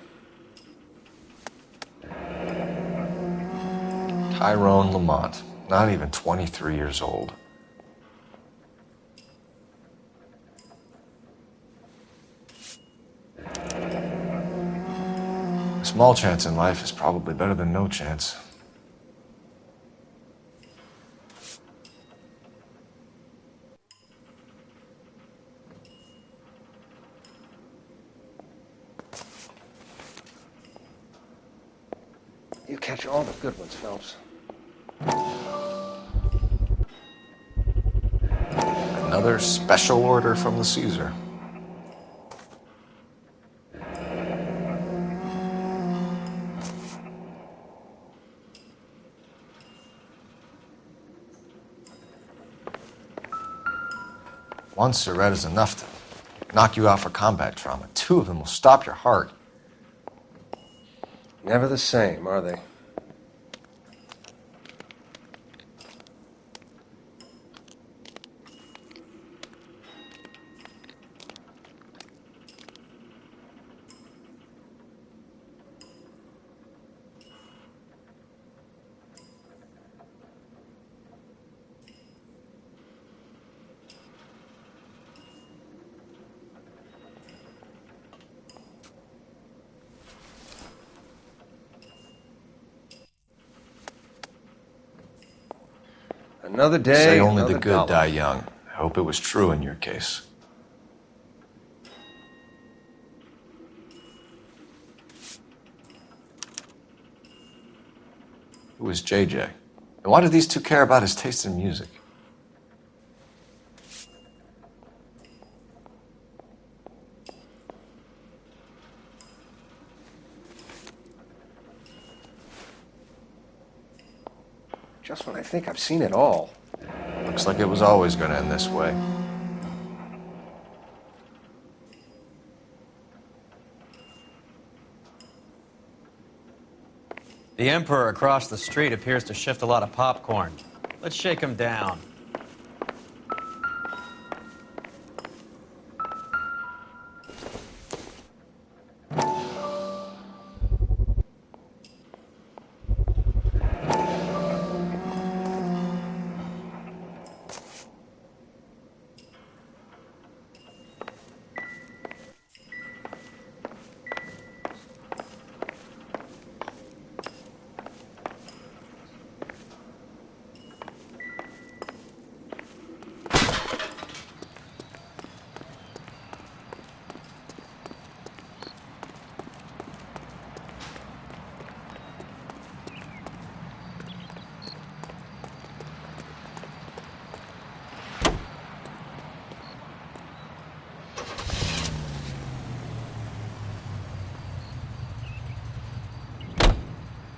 Tyrone Lamont, not even 23 years old. A small chance in life is probably better than no chance. You catch all the good ones, Phelps. Another special order from the Caesar. One cigarette is enough to knock you out for combat trauma. Two of them will stop your heart. Never the same, are they? Another day, Say only another the good dollar. die young. I hope it was true in your case. Who was JJ? And why do these two care about his taste in music? Just when I think I've seen it all. Looks like it was always going to end this way. The Emperor across the street appears to shift a lot of popcorn. Let's shake him down.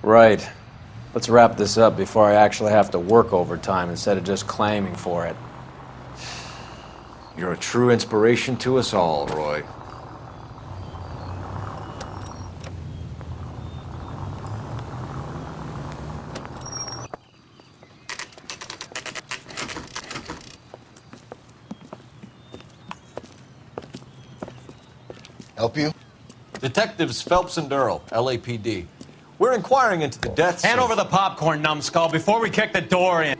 Right. Let's wrap this up before I actually have to work overtime instead of just claiming for it. You're a true inspiration to us all, Roy. Help you? Detectives Phelps and Earl, LAPD. We're inquiring into the deaths Hand of... over the popcorn, numbskull, before we kick the door in.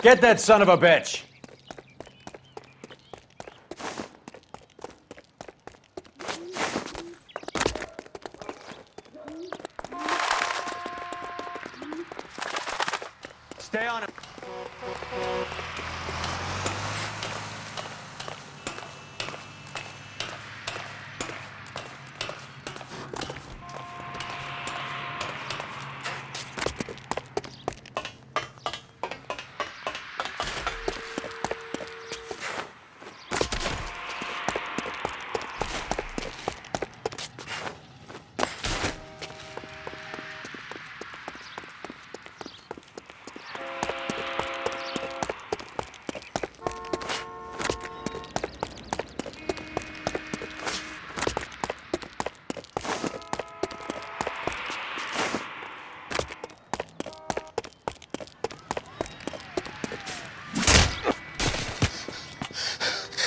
Get that son of a bitch! Stay on him.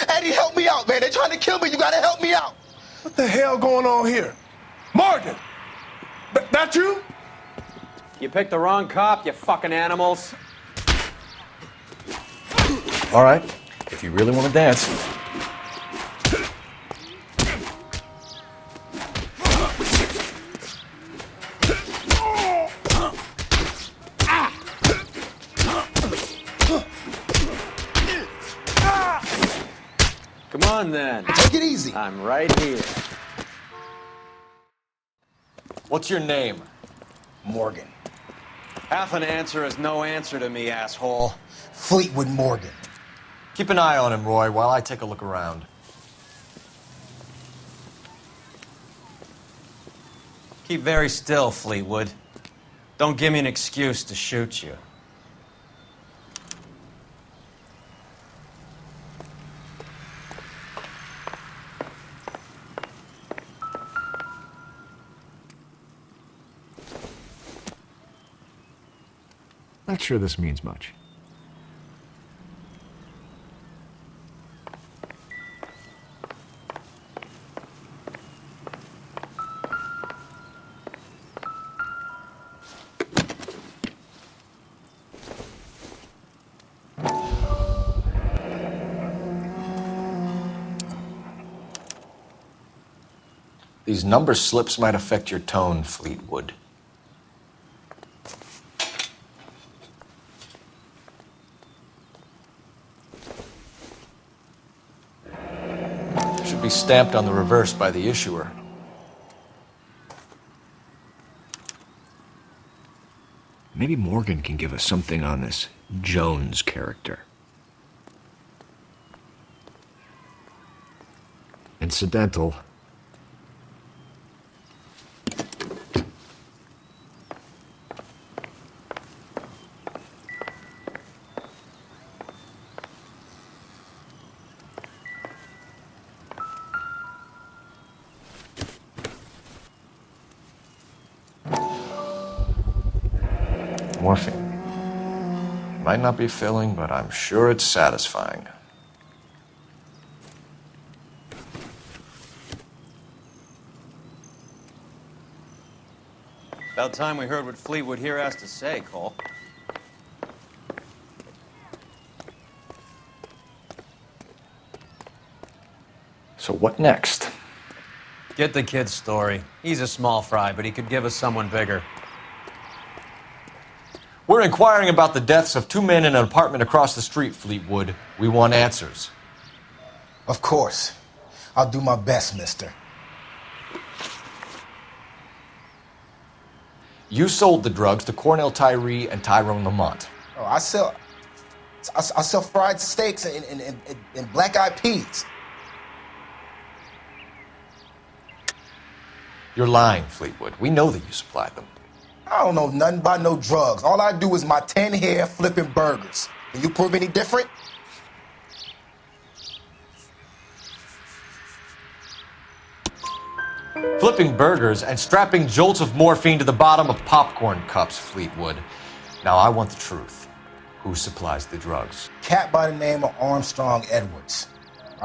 Eddie, help me out, man. They're trying to kill me. You gotta help me out. What the hell going on here? Morgan! That you? You picked the wrong cop, you fucking animals. All right, if you really want to dance. Come on, then. Take it easy. I'm right here. What's your name? Morgan. Half an answer is no answer to me, asshole. Fleetwood Morgan. Keep an eye on him, Roy, while I take a look around. Keep very still, Fleetwood. Don't give me an excuse to shoot you. Not sure this means much. These number slips might affect your tone, Fleetwood. Should be stamped on the reverse by the issuer. Maybe Morgan can give us something on this Jones character. Incidental. morphine. Might not be filling, but I'm sure it's satisfying. About time we heard what Fleetwood here has to say, Cole. So what next? Get the kid's story. He's a small fry, but he could give us someone bigger. We're inquiring about the deaths of two men in an apartment across the street, Fleetwood. We want answers. Of course. I'll do my best, mister. You sold the drugs to Cornell Tyree and Tyrone Lamont. Oh, I sell fried steaks and black-eyed peas. You're lying, Fleetwood. We know that you supplied them. I don't know nothing about no drugs. All I do is my 10 hair flipping burgers. Can you prove any different? Flipping burgers and strapping jolts of morphine to the bottom of popcorn cups, Fleetwood. Now I want the truth. Who supplies the drugs? Cat by the name of Armstrong Edwards.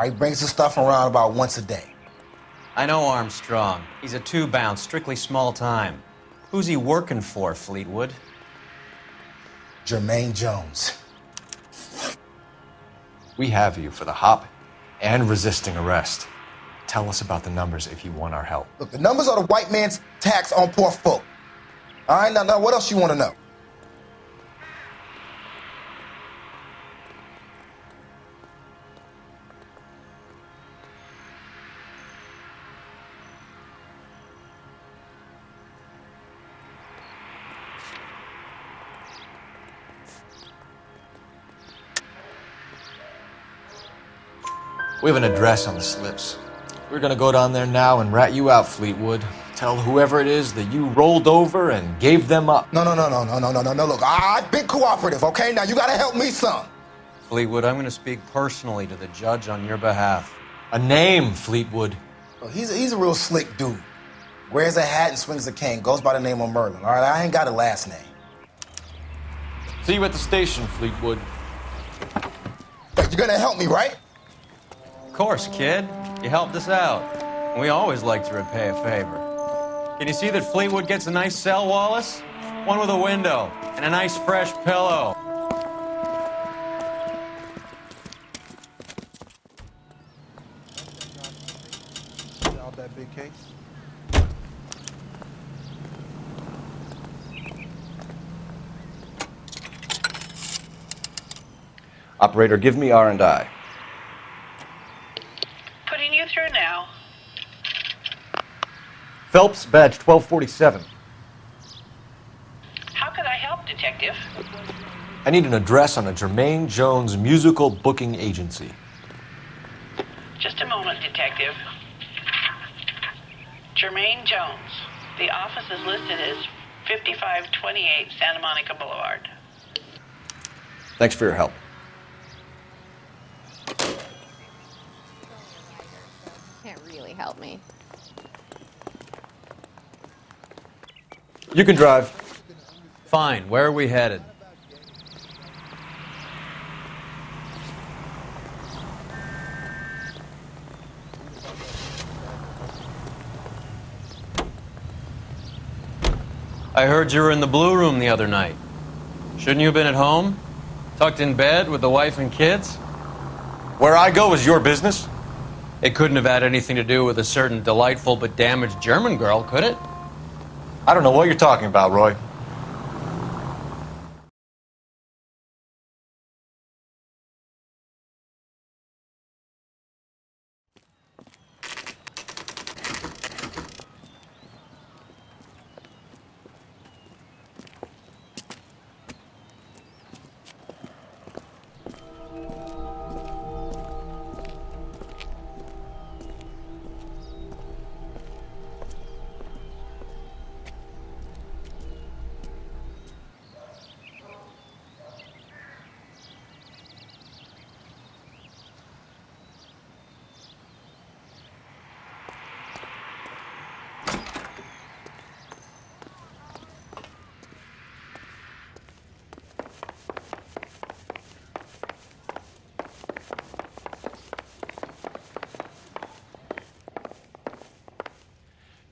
He brings the stuff around about once a day. I know Armstrong. He's a two-bound, strictly small time. Who's he working for, Fleetwood? Jermaine Jones. We have you for the hop and resisting arrest. Tell us about the numbers if you want our help. Look, the numbers are the white man's tax on poor folk. All right, now what else you want to know? We have an address on the slips. We're gonna go down there now and rat you out, Fleetwood. Tell whoever it is that you rolled over and gave them up. No. Look, I've been cooperative, okay? Now you gotta help me some. Fleetwood, I'm gonna speak personally to the judge on your behalf. A name, Fleetwood. Look, he's a real slick dude. Wears a hat and swings a cane. Goes by the name of Merlin, all right? I ain't got a last name. See you at the station, Fleetwood. But you're gonna help me, right? Of course, kid. You helped us out. We always like to repay a favor. Can you see that Fleetwood gets a nice cell, Wallace? One with a window and a nice fresh pillow. That big case? Operator, give me R&I. Putting you through now. Phelps, badge 1247. How could I help, Detective? I need an address on a Jermaine Jones musical booking agency. Just a moment, Detective. Jermaine Jones. The office is listed as 5528 Santa Monica Boulevard. Thanks for your help. Can't really help me. You can drive. Fine. Where are we headed? I heard you were in the Blue Room the other night. Shouldn't you have been at home? Tucked in bed with the wife and kids? Where I go is your business? It couldn't have had anything to do with a certain delightful but damaged German girl, could it? I don't know what you're talking about, Roy.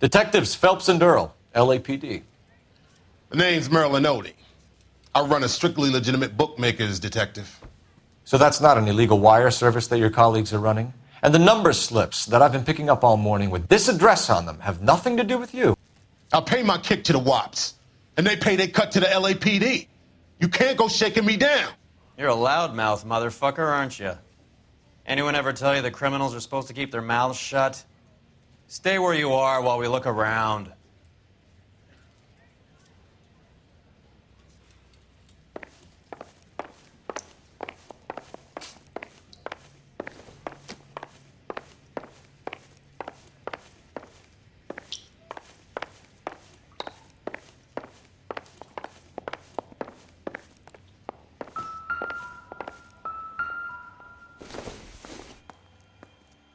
Detectives Phelps and Earl, LAPD. The name's Merlin Odie. I run a strictly legitimate bookmakers detective. So that's not an illegal wire service that your colleagues are running? And the number slips that I've been picking up all morning with this address on them have nothing to do with you? I'll pay my kick to the WAPs, and they pay their cut to the LAPD. You can't go shaking me down. You're a loudmouth motherfucker, aren't you? Anyone ever tell you that criminals are supposed to keep their mouths shut? Stay where you are while we look around.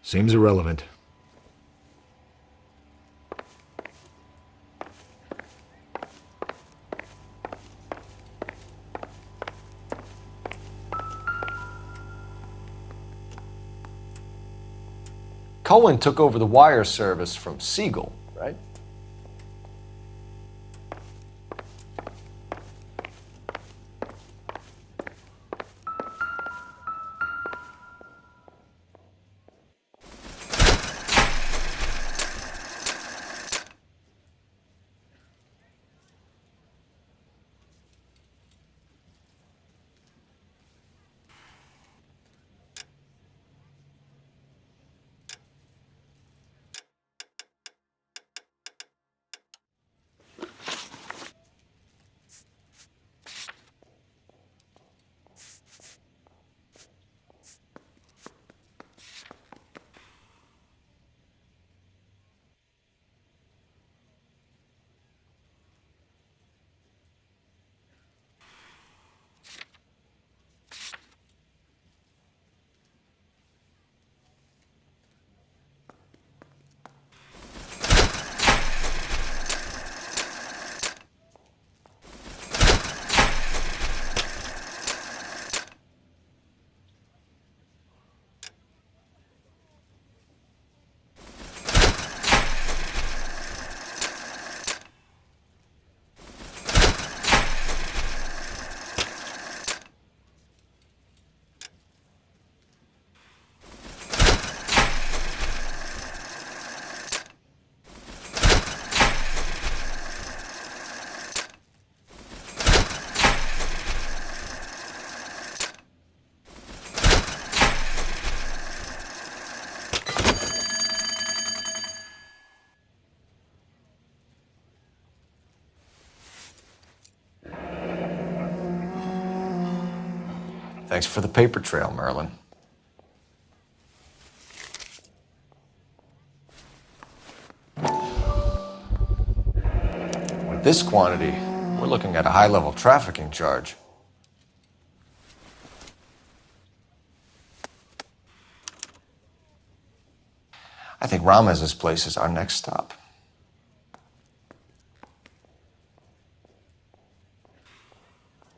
Seems irrelevant. Cohen took over the wire service from Siegel, right? Thanks for the paper trail, Merlin. With this quantity, we're looking at a high-level trafficking charge. I think Ramez's place is our next stop.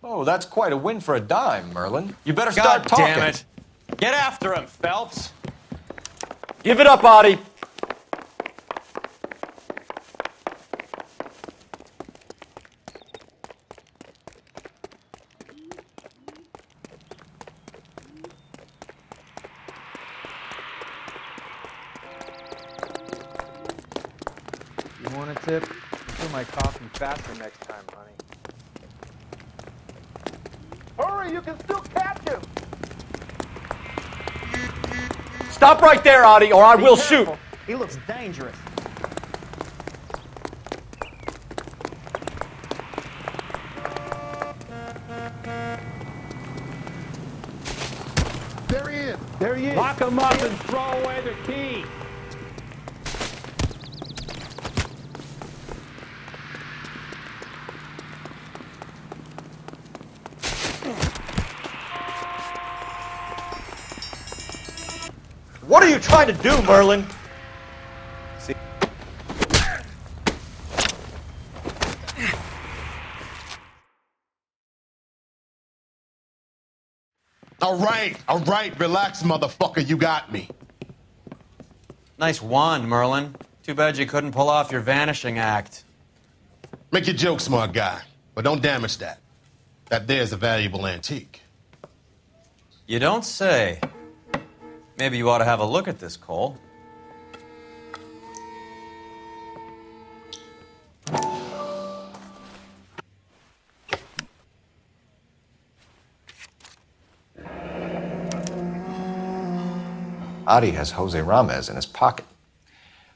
Oh, that's quite a win for a dime, Merlin. You better start talking. God damn it. Get after him, Phelps. Give it up, Audie. You want a tip? Do my coffee faster next time, honey. Hurry, you can still catch him! Stop right there, Audie, or I will shoot. He looks dangerous. There he is. There he is. Lock him up and throw away the key. What are you trying to do, Merlin? All right, relax, motherfucker, you got me. Nice wand, Merlin. Too bad you couldn't pull off your vanishing act. Make your joke, smart guy, but don't damage that. That there's a valuable antique. You don't say. Maybe you ought to have a look at this, Cole. Adi has Jose Ramez in his pocket.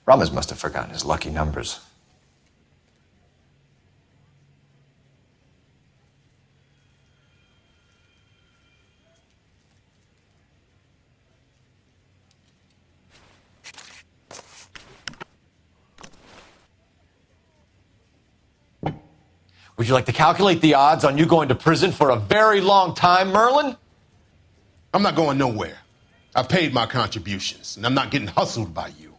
Ramez must have forgotten his lucky numbers. Would you like to calculate the odds on you going to prison for a very long time, Merlin? I'm not going nowhere. I paid my contributions, and I'm not getting hustled by you.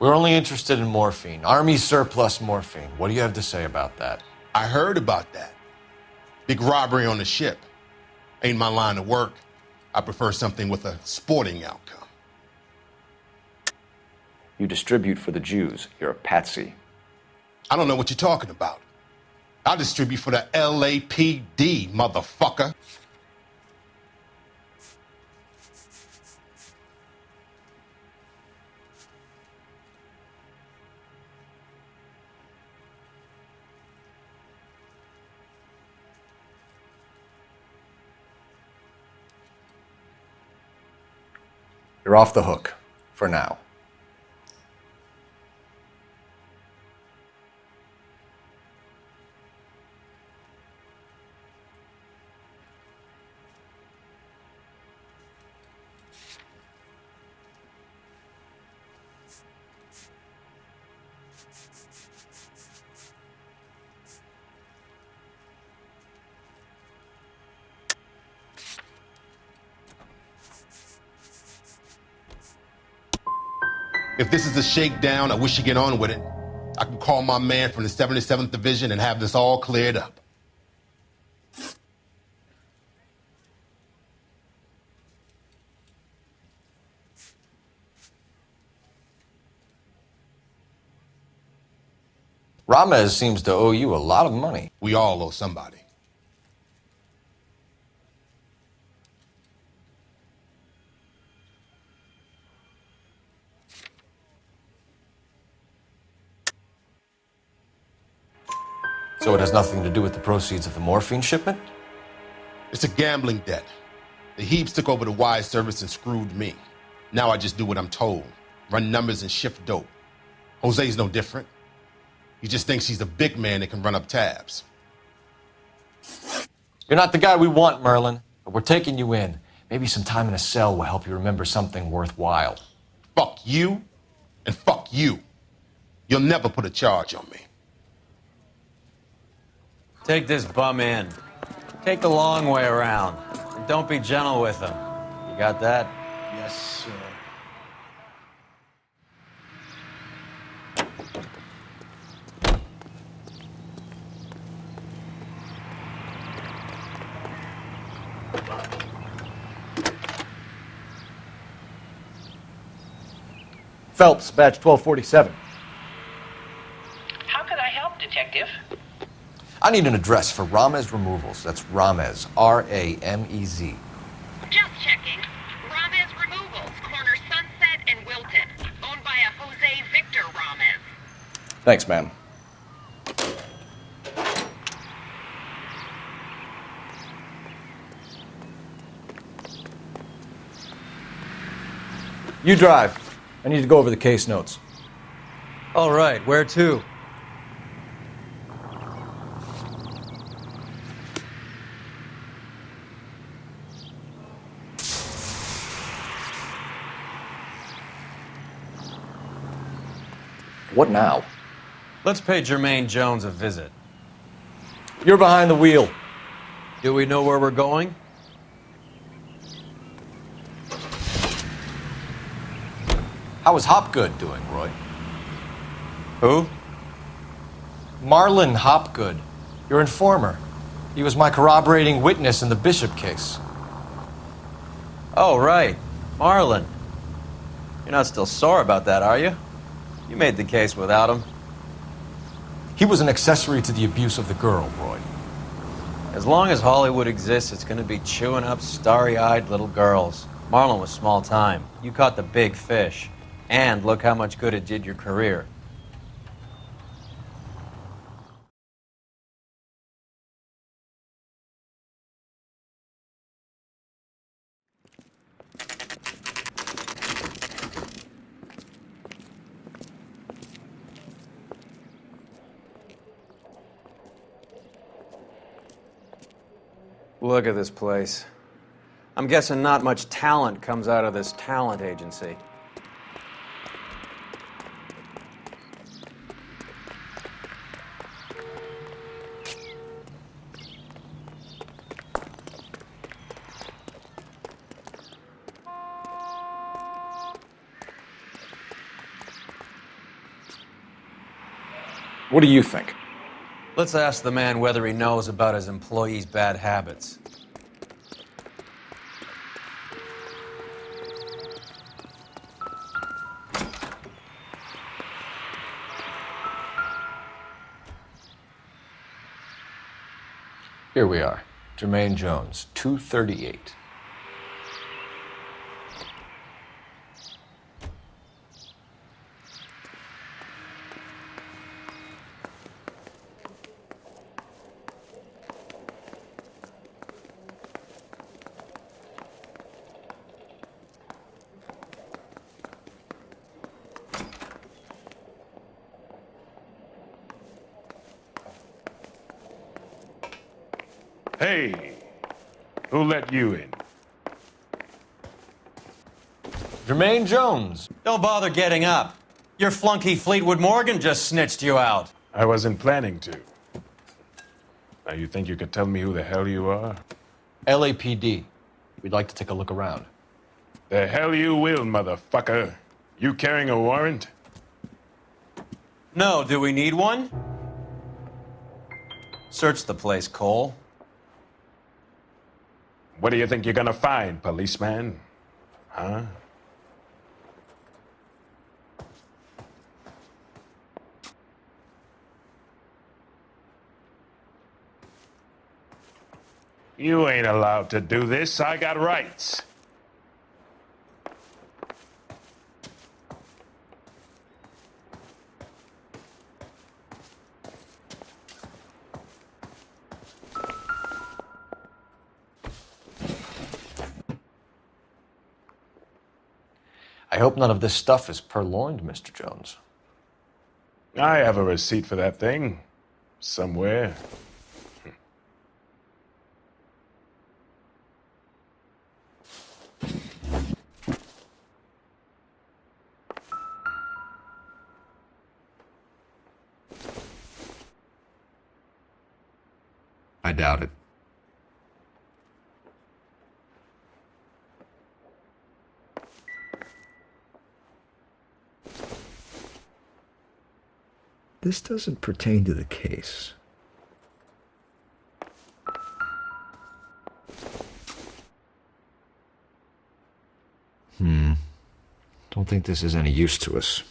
We're only interested in morphine. Army surplus morphine. What do you have to say about that? I heard about that. Big robbery on the ship. Ain't my line of work. I prefer something with a sporting outcome. You distribute for the Jews. You're a patsy. I don't know what you're talking about. I distribute for the LAPD, motherfucker. You're off the hook. For now. If this is a shakedown, I wish you get on with it. I can call my man from the 77th Division and have this all cleared up. Ramez seems to owe you a lot of money. We all owe somebody. So it has nothing to do with the proceeds of the morphine shipment? It's a gambling debt. The Heaps took over the wire service and screwed me. Now I just do what I'm told. Run numbers and shift dope. Jose's no different. He just thinks he's a big man that can run up tabs. You're not the guy we want, Merlin, but we're taking you in. Maybe some time in a cell will help you remember something worthwhile. Fuck you, and fuck you. You'll never put a charge on me. Take this bum in. Take the long way around. And don't be gentle with him. You got that? Yes, sir. Phelps, badge 1247. How could I help, Detective? I need an address for Ramez Removals. That's Ramez, R-A-M-E-Z. Just checking. Ramez Removals, corner Sunset and Wilton. Owned by a Jose Victor Ramez. Thanks, ma'am. You drive. I need to go over the case notes. All right, where to? What now? Let's pay Jermaine Jones a visit. You're behind the wheel. Do we know where we're going? How is Hopgood doing, Roy? Who? Marlon Hopgood, your informer. He was my corroborating witness in the Bishop case. Oh, right. Marlon. You're not still sore about that, are you? You made the case without him. He was an accessory to the abuse of the girl, Roy. As long as Hollywood exists, it's gonna be chewing up starry-eyed little girls. Marlon was small time. You caught the big fish. And look how much good it did your career. Look at this place. I'm guessing not much talent comes out of this talent agency. What do you think? Let's ask the man whether he knows about his employees' bad habits. Here we are. Jermaine Jones, 238. Hey, who let you in? Jermaine Jones. Don't bother getting up. Your flunky Fleetwood Morgan just snitched you out. I wasn't planning to. Now you think you could tell me who the hell you are? LAPD. We'd like to take a look around. The hell you will, motherfucker. You carrying a warrant? No, do we need one? Search the place, Cole. What do you think you're gonna find, policeman? Huh? You ain't allowed to do this. I got rights. I hope none of this stuff is purloined, Mr. Jones. I have a receipt for that thing. Somewhere. I doubt it. This doesn't pertain to the case. Don't think this is any use to us.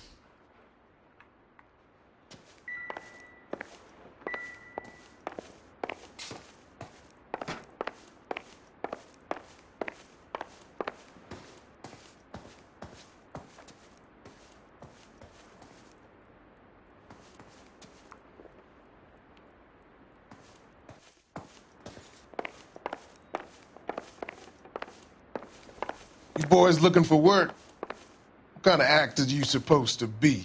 You boys looking for work? What kind of actor you supposed to be?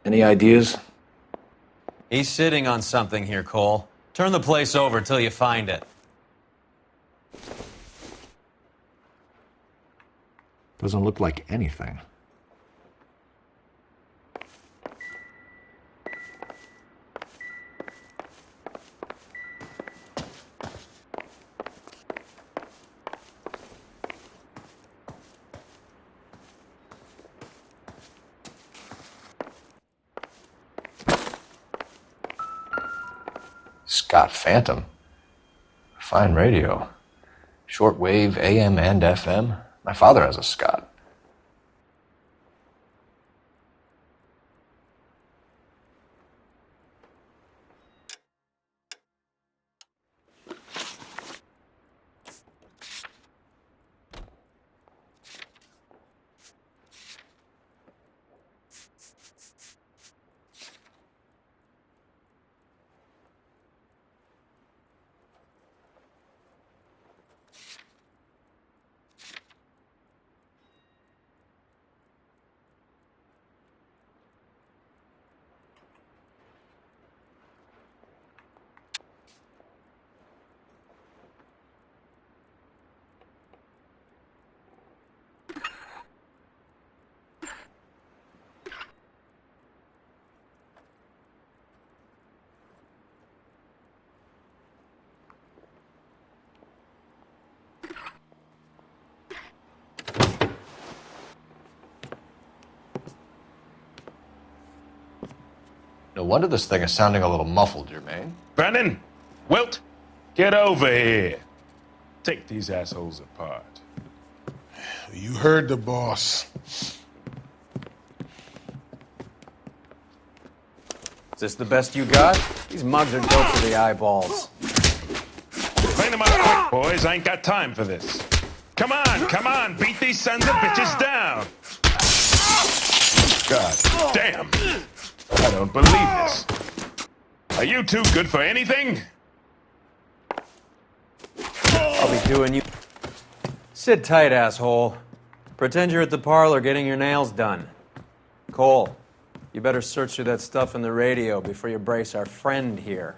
Any ideas? He's sitting on something here, Cole. Turn the place over till you find it. Doesn't look like anything. Scott Phantom. Fine radio. Shortwave, AM and FM. My father has a Scott. No wonder this thing is sounding a little muffled, Jermaine. Brennan! Wilt! Get over here! Take these assholes apart. You heard the boss. Is this the best you got? These mugs are dope for the eyeballs. Clean them up quick, boys. I ain't got time for this. Come on! Beat these sons of bitches down! God damn! I don't believe this. Are you too good for anything? I'll be doing you. Sit tight, asshole. Pretend you're at the parlor getting your nails done. Cole, you better search through that stuff in the radio before you brace our friend here.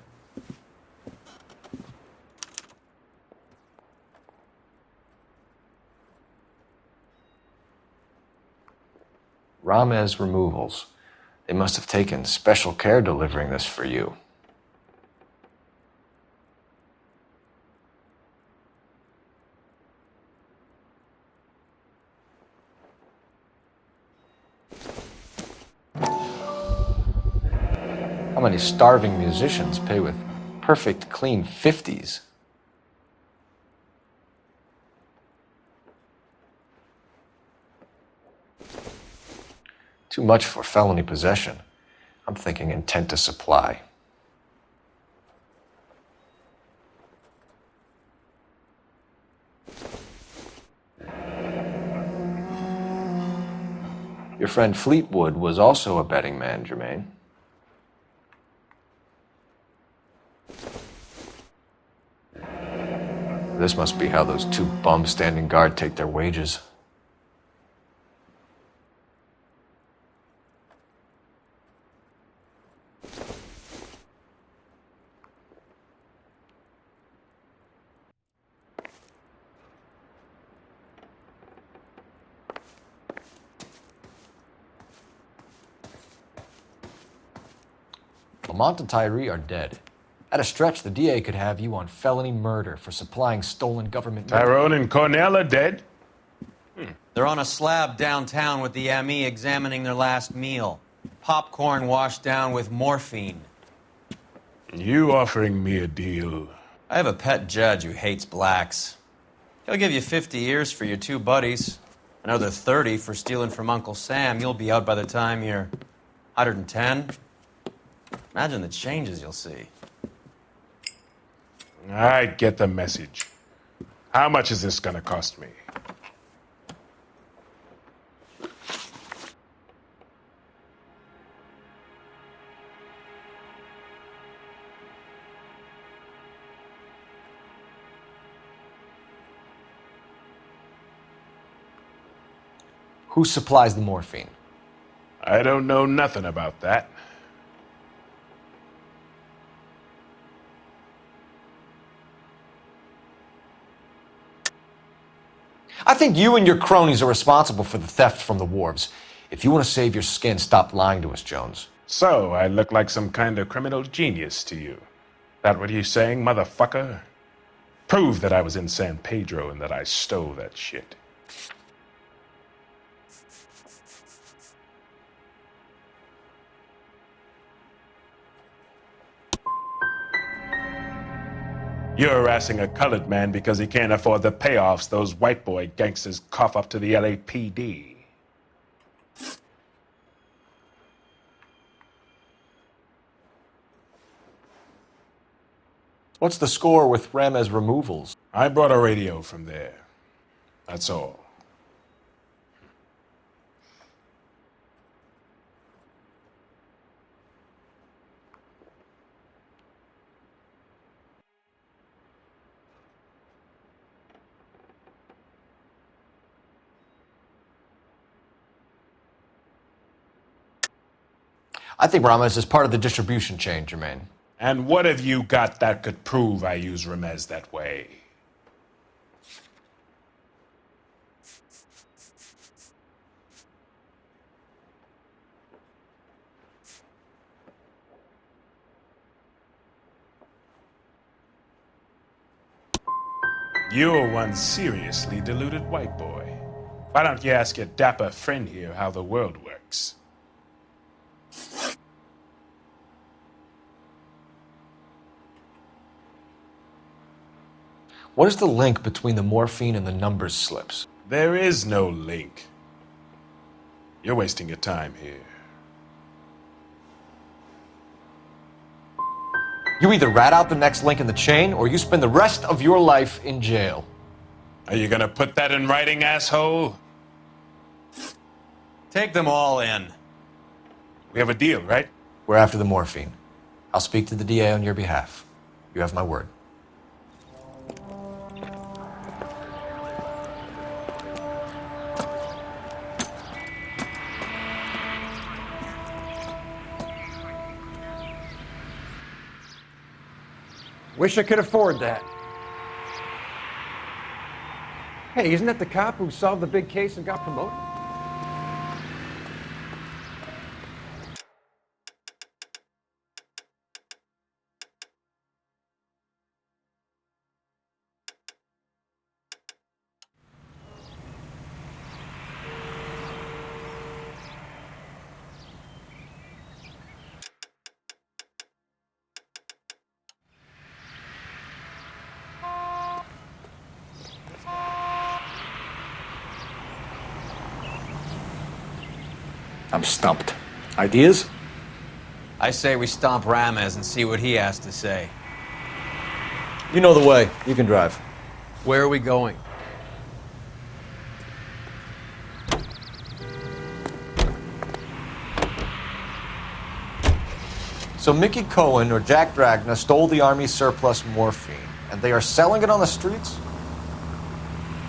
Ramez Removals. They must have taken special care delivering this for you. How many starving musicians pay with perfect, clean 50s? Too much for felony possession. I'm thinking intent to supply. Your friend Fleetwood was also a betting man, Jermaine. This must be how those two bums standing guard take their wages. Lamont and Tyree are dead. At a stretch, the DA could have you on felony murder for supplying stolen government... Tyrone and Cornell are dead? They're on a slab downtown with the ME examining their last meal. Popcorn washed down with morphine. You offering me a deal? I have a pet judge who hates blacks. He'll give you 50 years for your two buddies. Another 30 for stealing from Uncle Sam. You'll be out by the time you're 110. Imagine the changes you'll see. I get the message. How much is this gonna cost me? Who supplies the morphine? I don't know nothing about that. I think you and your cronies are responsible for the theft from the wharves. If you want to save your skin, stop lying to us, Jones. So, I look like some kind of criminal genius to you. That what you saying, motherfucker? Prove that I was in San Pedro and that I stole that shit. You're harassing a colored man because he can't afford the payoffs those white boy gangsters cough up to the LAPD. What's the score with Ramez removals? I brought a radio from there. That's all. I think Ramez is part of the distribution chain, Jermaine. And what have you got that could prove I use Ramez that way? You're one seriously deluded white boy. Why don't you ask your dapper friend here how the world works? What is the link between the morphine and the numbers slips? There is no link. You're wasting your time here. You either rat out the next link in the chain, or you spend the rest of your life in jail. Are you gonna put that in writing, asshole? Take them all in. We have a deal, right? We're after the morphine. I'll speak to the DA on your behalf. You have my word. Wish I could afford that. Hey, isn't that the cop who solved the big case and got promoted? I'm stumped. Ideas? I say we stomp Ramez and see what he has to say. You know the way. You can drive. Where are we going? So Mickey Cohen or Jack Dragna stole the Army's surplus morphine, and they are selling it on the streets?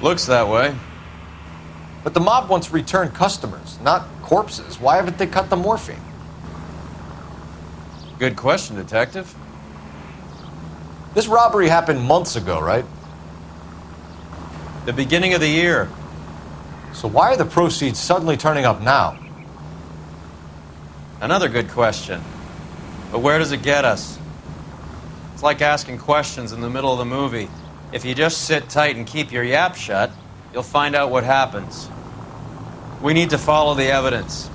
Looks that way. But the mob wants returned customers, not corpses. Why haven't they cut the morphine? Good question, Detective. This robbery happened months ago, right? The beginning of the year. So why are the proceeds suddenly turning up now? Another good question. But where does it get us? It's like asking questions in the middle of the movie. If you just sit tight and keep your yap shut, you'll find out what happens. We need to follow the evidence.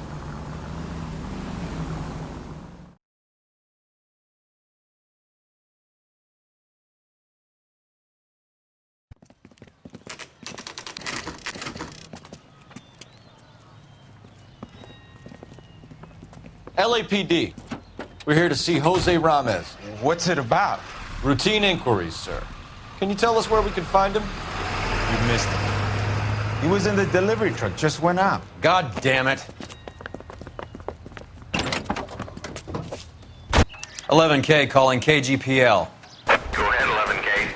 LAPD. We're here to see Jose Ramez. What's it about? Routine inquiries, sir. Can you tell us where we can find him? You missed him. He was in the delivery truck, just went out. God damn it. 11K calling KGPL. Go ahead, 11K.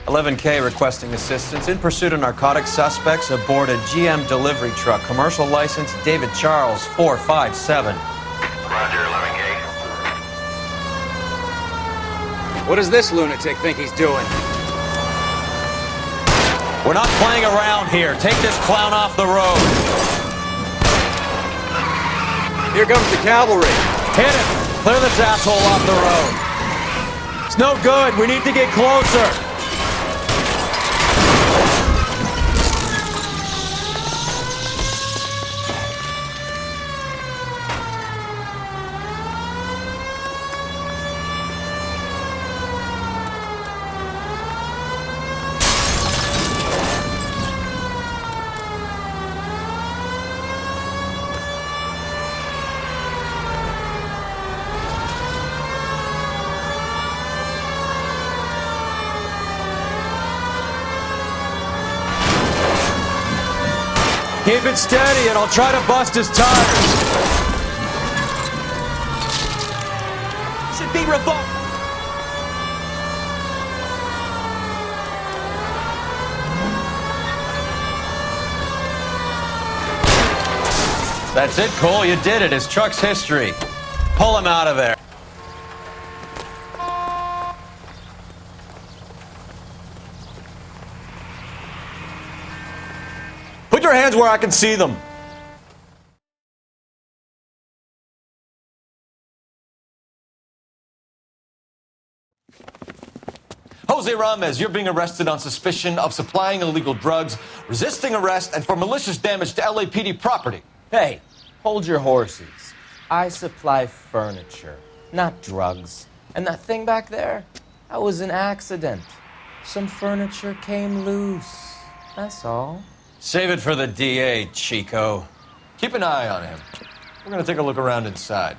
11K requesting assistance in pursuit of narcotic suspects aboard a GM delivery truck. Commercial license David Charles 457. Roger, 11K. What does this lunatic think he's doing? We're not playing around here. Take this clown off the road. Here comes the cavalry. Hit him. Clear this asshole off the road. It's no good. We need to get closer. Keep it steady and I'll try to bust his tires. Should be revoked. That's it, Cole. You did it. His truck's history. Pull him out of there. Put your hands where I can see them. Jose Ramez, you're being arrested on suspicion of supplying illegal drugs, resisting arrest, and for malicious damage to LAPD property. Hey, hold your horses. I supply furniture, not drugs. And that thing back there, that was an accident. Some furniture came loose. That's all. Save it for the DA, Chico. Keep an eye on him. We're gonna take a look around inside.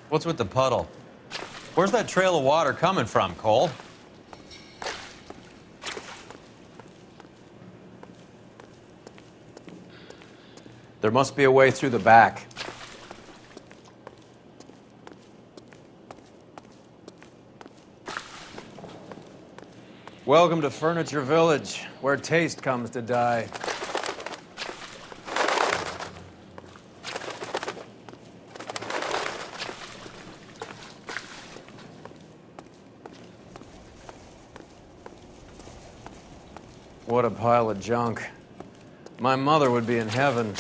What's with the puddle? Where's that trail of water coming from, Cole? There must be a way through the back. Welcome to Furniture Village, where taste comes to die. What a pile of junk. My mother would be in heaven.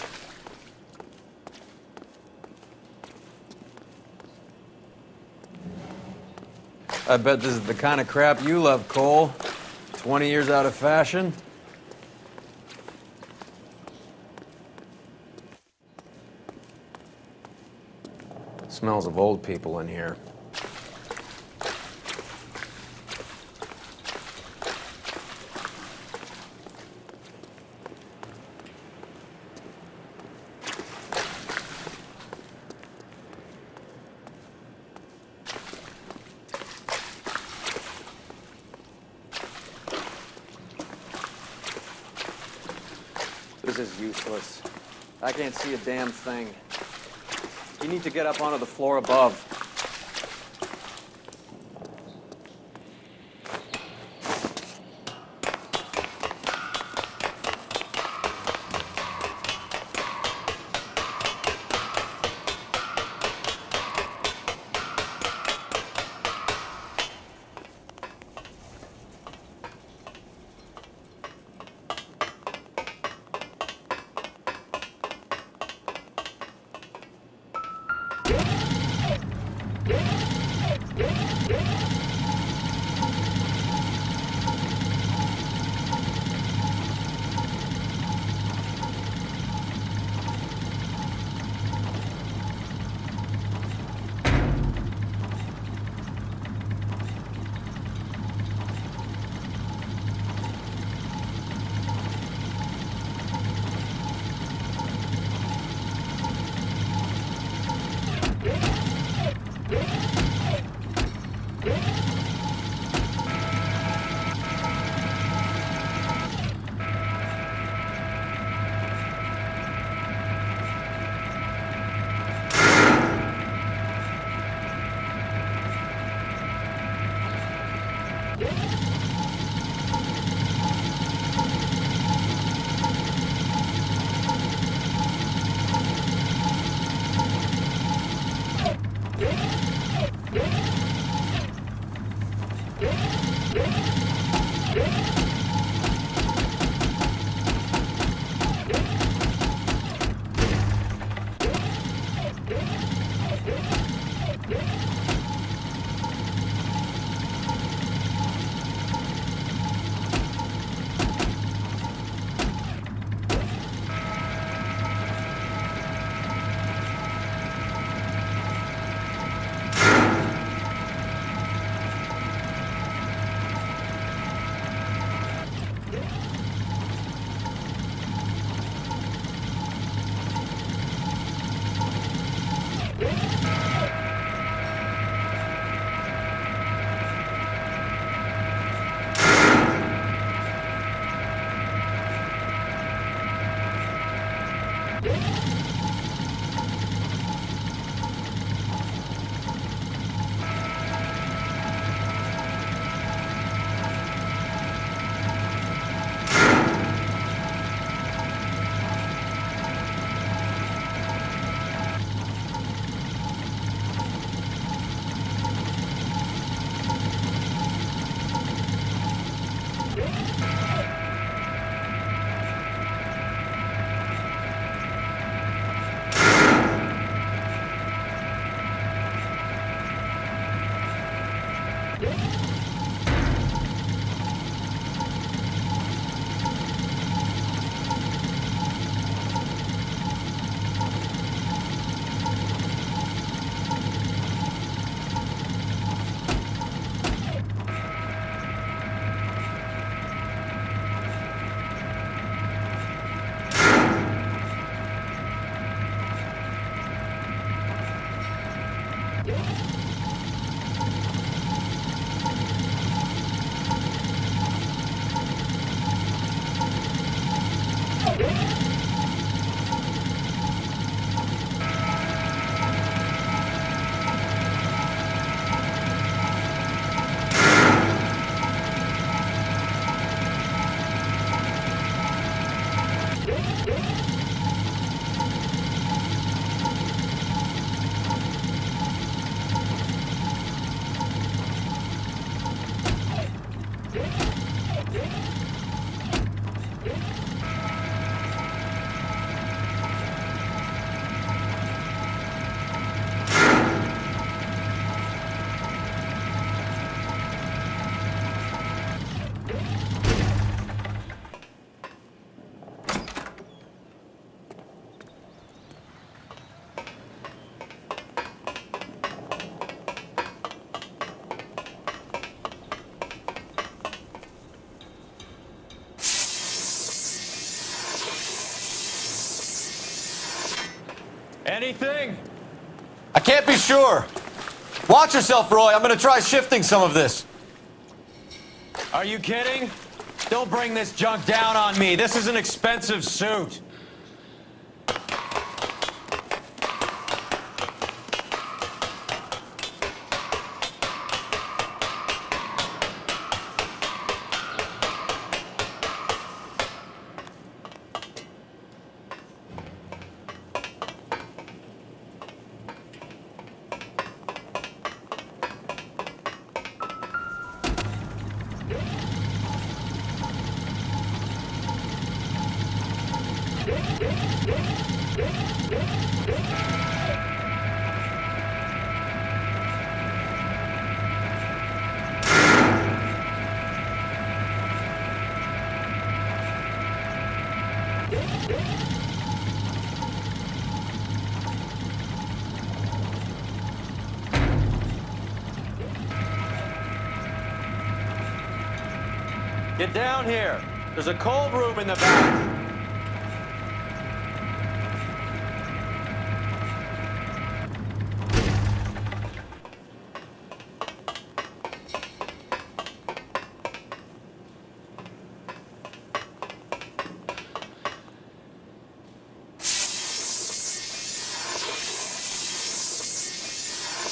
I bet this is the kind of crap you love, Cole. 20 years out of fashion. Smells of old people in here. This is useless. I can't see a damn thing. You need to get up onto the floor above. Anything? I can't be sure. Watch yourself, Roy. I'm gonna try shifting some of this. Are you kidding? Don't bring this junk down on me. This is an expensive suit. Get down here. There's a cold room in the back.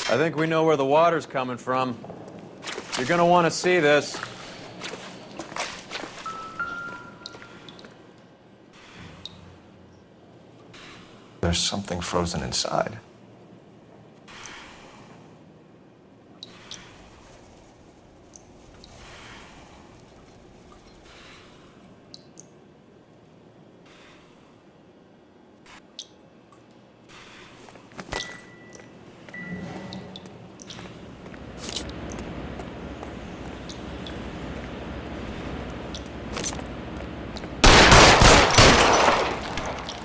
I think we know where the water's coming from. You're gonna want to see this. There's something frozen inside.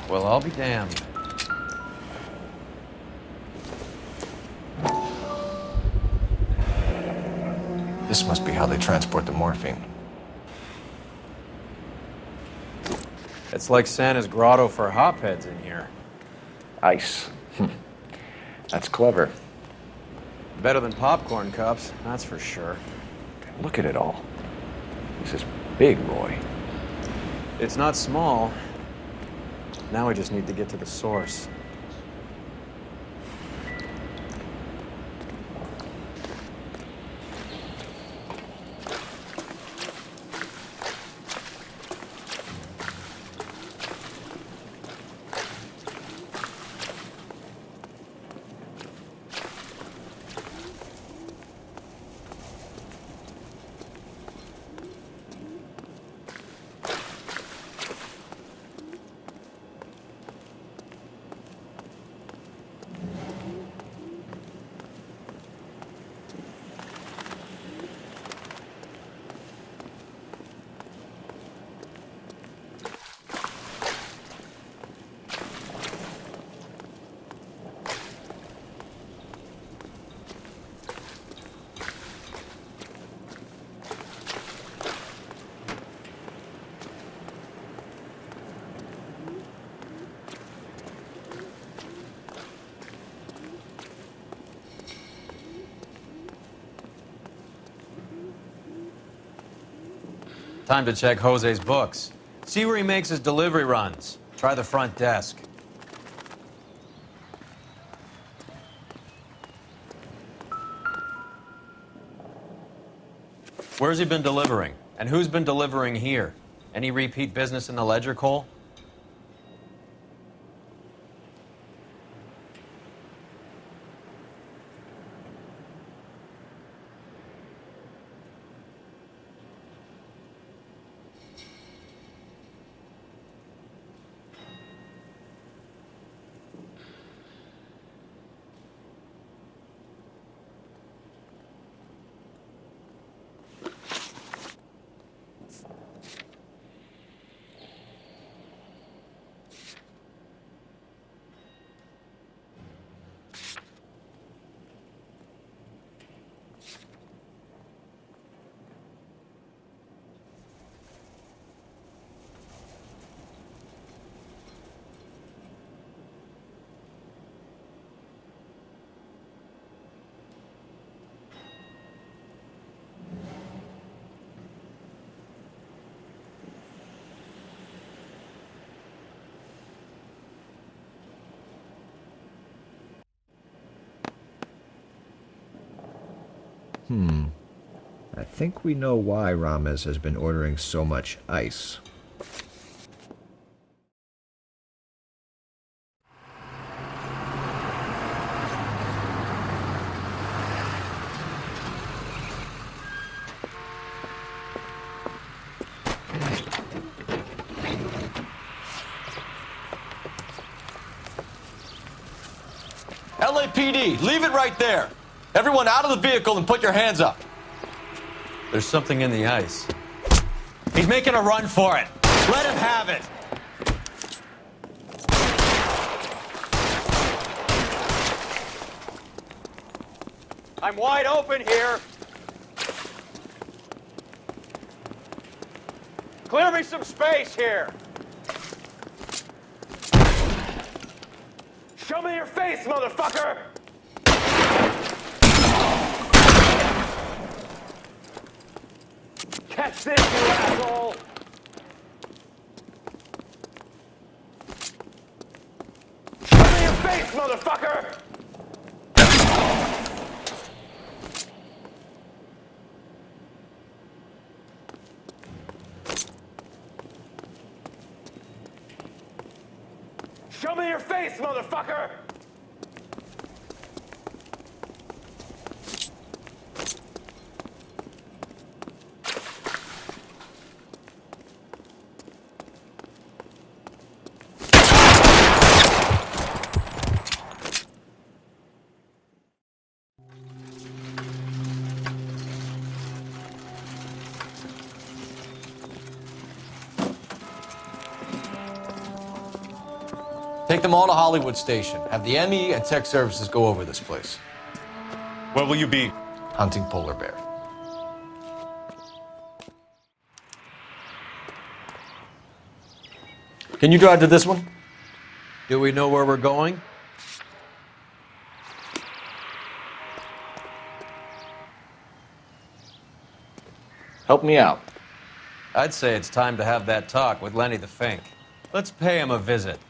Well, I'll be damned. This must be how they transport the morphine. It's like Santa's grotto for hopheads in here. Ice. That's clever. Better than popcorn cups, that's for sure. Look at it all. This is big, Roy. It's not small. Now I just need to get to the source. Time to check Jose's books. See where he makes his delivery runs. Try the front desk. Where's he been delivering? And who's been delivering here? Any repeat business in the ledger, Cole? I think we know why Ramos has been ordering so much ice. LAPD, leave it right there. Everyone out of the vehicle and put your hands up. There's something in the ice. He's making a run for it. Let him have it. I'm wide open here. Clear me some space here. Show me your face, motherfucker! Catch this, you asshole! Show me your face, motherfucker! Show me your face, motherfucker! Take them all to Hollywood Station. Have the ME and tech services go over this place. Where will you be? Hunting polar bear. Can you drive to this one? Do we know where we're going? Help me out. I'd say it's time to have that talk with Lenny the Fink. Let's pay him a visit.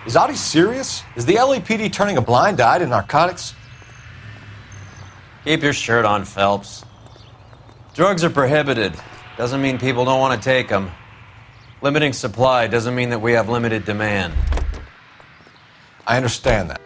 Is Audie serious? Is the LAPD turning a blind eye to narcotics? Keep your shirt on, Phelps. Drugs are prohibited. Doesn't mean people don't want to take them. Limiting supply doesn't mean that we have limited demand. I understand that.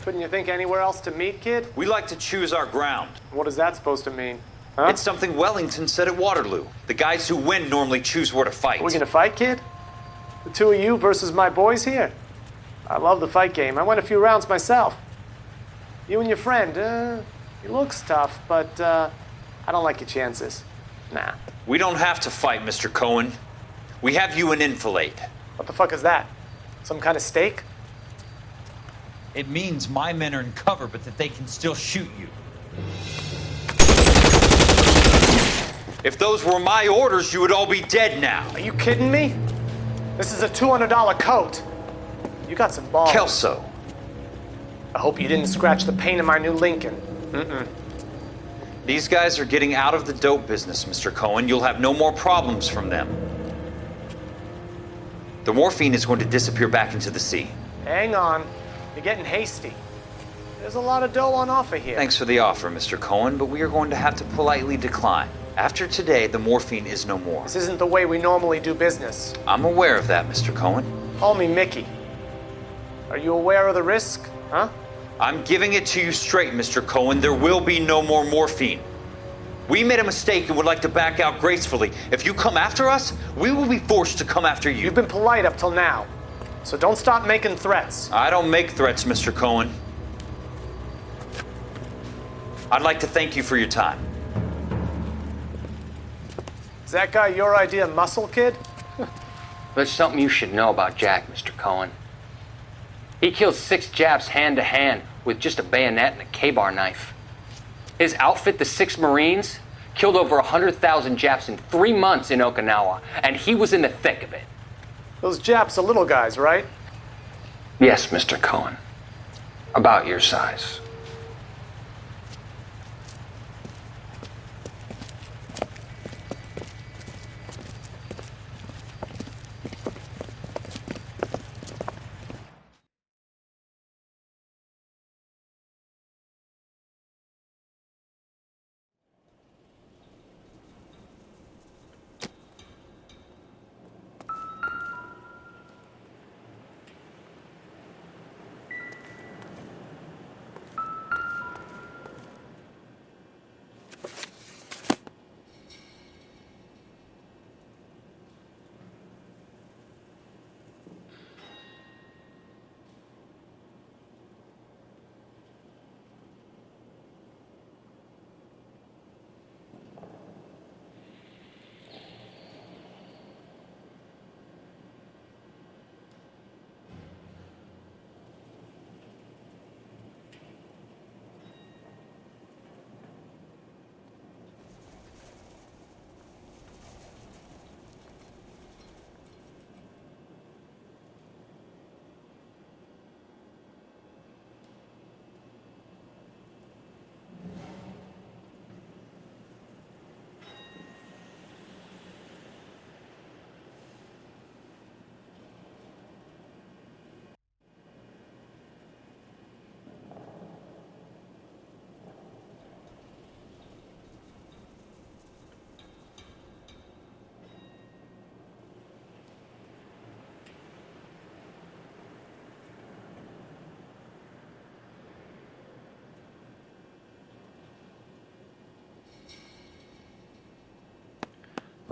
Couldn't you think anywhere else to meet, kid? We like to choose our ground. What is that supposed to mean? Huh? It's something Wellington said at Waterloo. The guys who win normally choose where to fight. Are we gonna fight, kid? The two of you versus my boys here? I love the fight game. I went a few rounds myself. You and your friend, he looks tough, but I don't like your chances. Nah. We don't have to fight, Mr. Cohen. We have you an enfilade. What the fuck is that? Some kind of steak? It means my men are in cover, but that they can still shoot you. If those were my orders, you would all be dead now. Are you kidding me? This is a $200 coat. You got some balls. Kelso. I hope you didn't scratch the paint of my new Lincoln. Mm-mm. These guys are getting out of the dope business, Mr. Cohen. You'll have no more problems from them. The morphine is going to disappear back into the sea. Hang on. You're getting hasty. There's a lot of dough on offer here. Thanks for the offer, Mr. Cohen, but we are going to have to politely decline. After today, the morphine is no more. This isn't the way we normally do business. I'm aware of that, Mr. Cohen. Call me Mickey. Are you aware of the risk, huh? I'm giving it to you straight, Mr. Cohen. There will be no more morphine. We made a mistake and would like to back out gracefully. If you come after us, we will be forced to come after you. You've been polite up till now, so don't stop making threats. I don't make threats, Mr. Cohen. I'd like to thank you for your time. Is that guy your idea of muscle, kid? There's something you should know about Jack, Mr. Cohen. He killed 6 Japs hand to hand with just a bayonet and a K-bar knife. His outfit, the 6 Marines, killed over 100,000 Japs in 3 months in Okinawa, and he was in the thick of it. Those Japs are little guys, right? Yes, Mr. Cohen. About your size.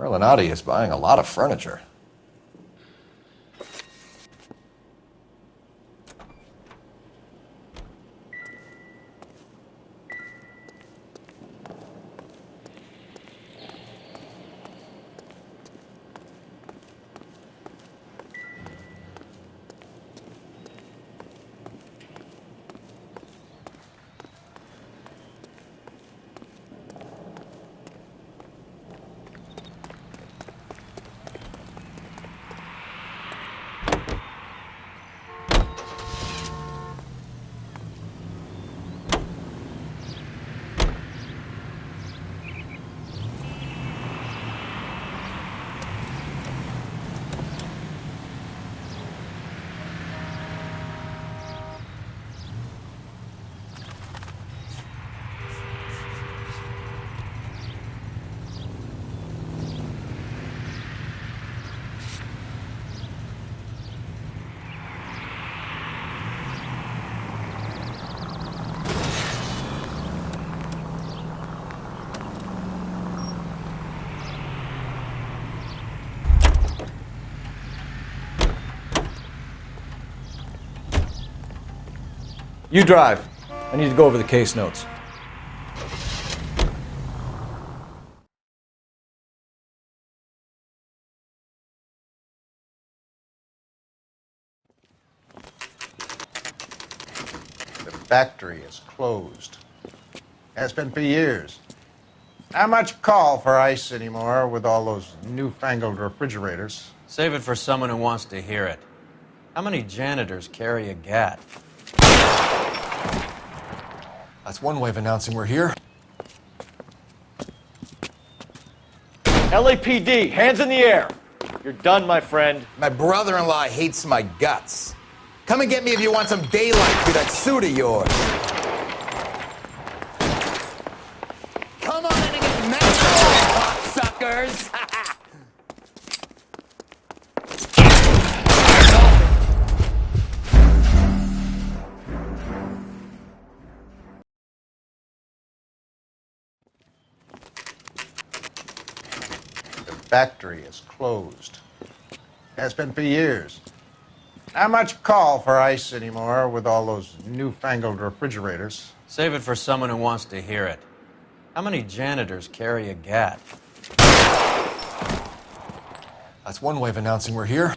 Merlinotti is buying a lot of furniture. You drive. I need to go over the case notes. The factory is closed. Has been for years. Not much call for ice anymore with all those newfangled refrigerators. Save it for someone who wants to hear it. How many janitors carry a gat? That's one way of announcing we're here. LAPD, hands in the air. You're done, my friend. My brother-in-law hates my guts. Come and get me if you want some daylight through that suit of yours. Come on in and get messed suckers! The factory is closed. Has been for years. Not much call for ice anymore with all those newfangled refrigerators. Save it for someone who wants to hear it. How many janitors carry a gat? That's one way of announcing we're here.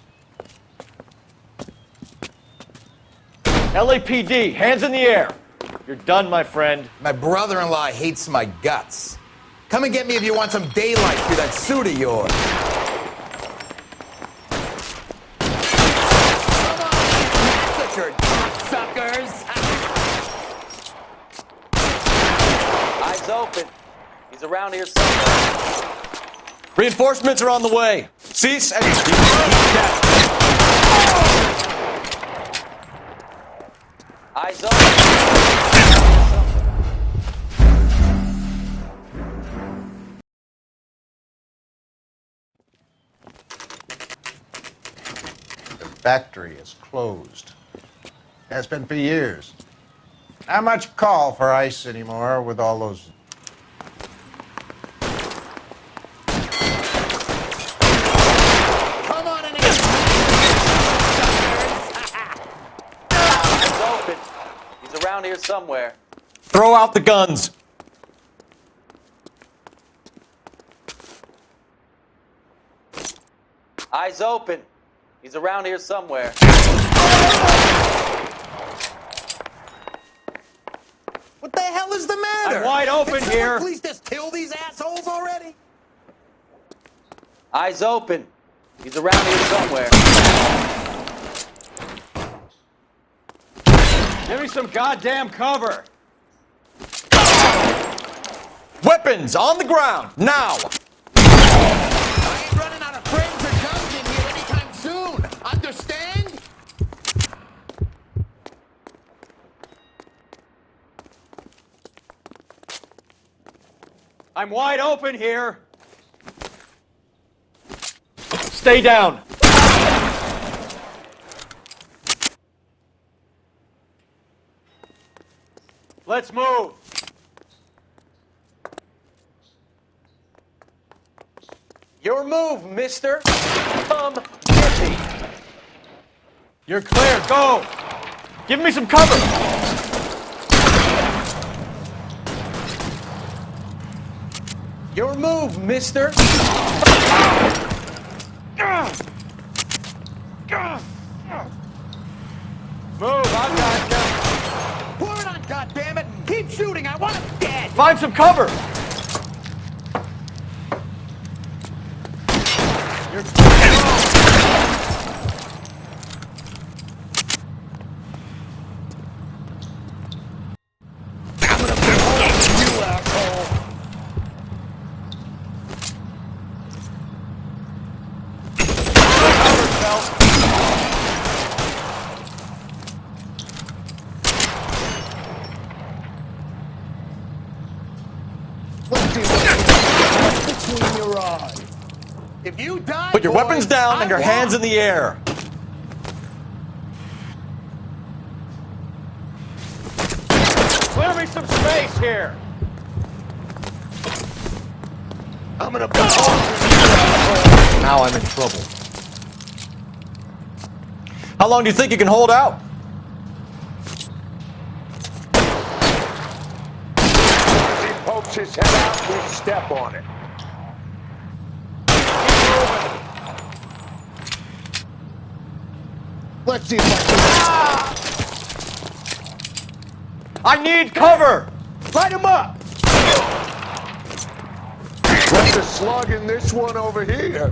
LAPD, hands in the air. You're done, my friend. My brother-in-law hates my guts. Come and get me if you want some daylight through that suit of yours. Come on, massacred, suckers! Eyes open. He's around here somewhere. Reinforcements are on the way. Cease and... Eyes open. The factory is closed. Has been for years. Not much call for ice anymore with all those... Come on in and Eyes open. He's around here somewhere. Throw out the guns. Eyes open. He's around here somewhere. What the hell is the matter? I'm wide open Can here. Please just kill these assholes already. Eyes open. He's around here somewhere. Give me some goddamn cover. Weapons on the ground, now! I ain't running out of friends or guns in here anytime soon. Understand? I'm wide open here. Stay down. Let's move. Your move, mister. Come get me. You're clear. Go. Give me some cover. Your move, mister. Move, I got you. Pour it on, goddammit! Keep shooting, I want him dead! Find some cover. Between your eyes. If you die, Put your boys, weapons down and your hands in the air. Clear me some space here. I'm gonna Now I'm in trouble. How long do you think you can hold out? As he pokes his head out, we step on it. Let's see if I I need cover! Light him up! What's the slug in this one over here?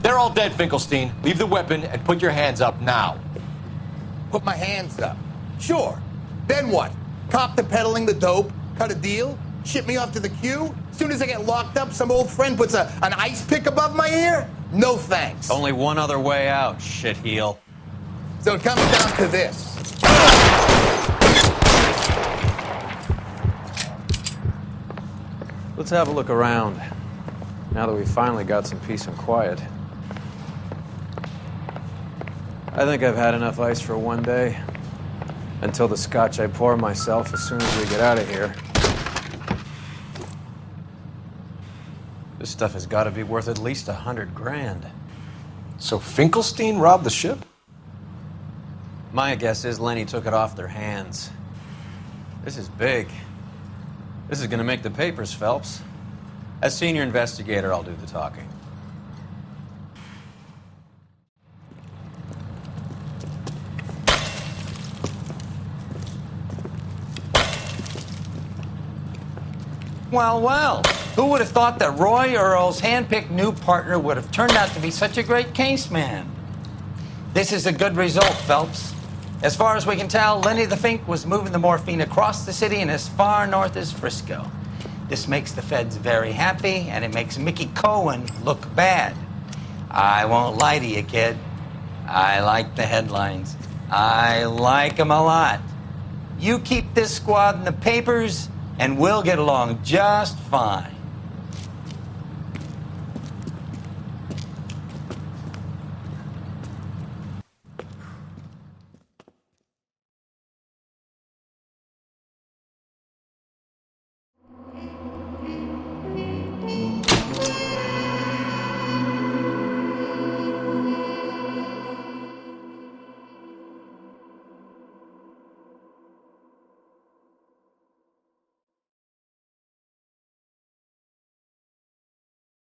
They're all dead, Finkelstein. Leave the weapon and put your hands up now. put my hands up. Sure. Then what? Cop to peddling the dope? Cut a deal? Ship me off to the queue? Soon as I get locked up, some old friend puts an ice pick above my ear? No thanks. Only one other way out, shitheel. So it comes down to this. Let's have a look around, now that we finally got some peace and quiet. I think I've had enough ice for one day, until the scotch I pour myself as soon as we get out of here. This stuff has got to be worth at least 100 grand. So Finkelstein robbed the ship? My guess is Lenny took it off their hands. This is big. This is gonna make the papers, Phelps. As senior investigator, I'll do the talking. Well, well, who would have thought that Roy Earl's hand-picked new partner would have turned out to be such a great case man? This is a good result, Phelps. As far as we can tell, Lenny the Fink was moving the morphine across the city and as far north as Frisco. This makes the feds very happy, and it makes Mickey Cohen look bad. I won't lie to you, kid. I like the headlines. I like them a lot. You keep this squad in the papers, and we'll get along just fine.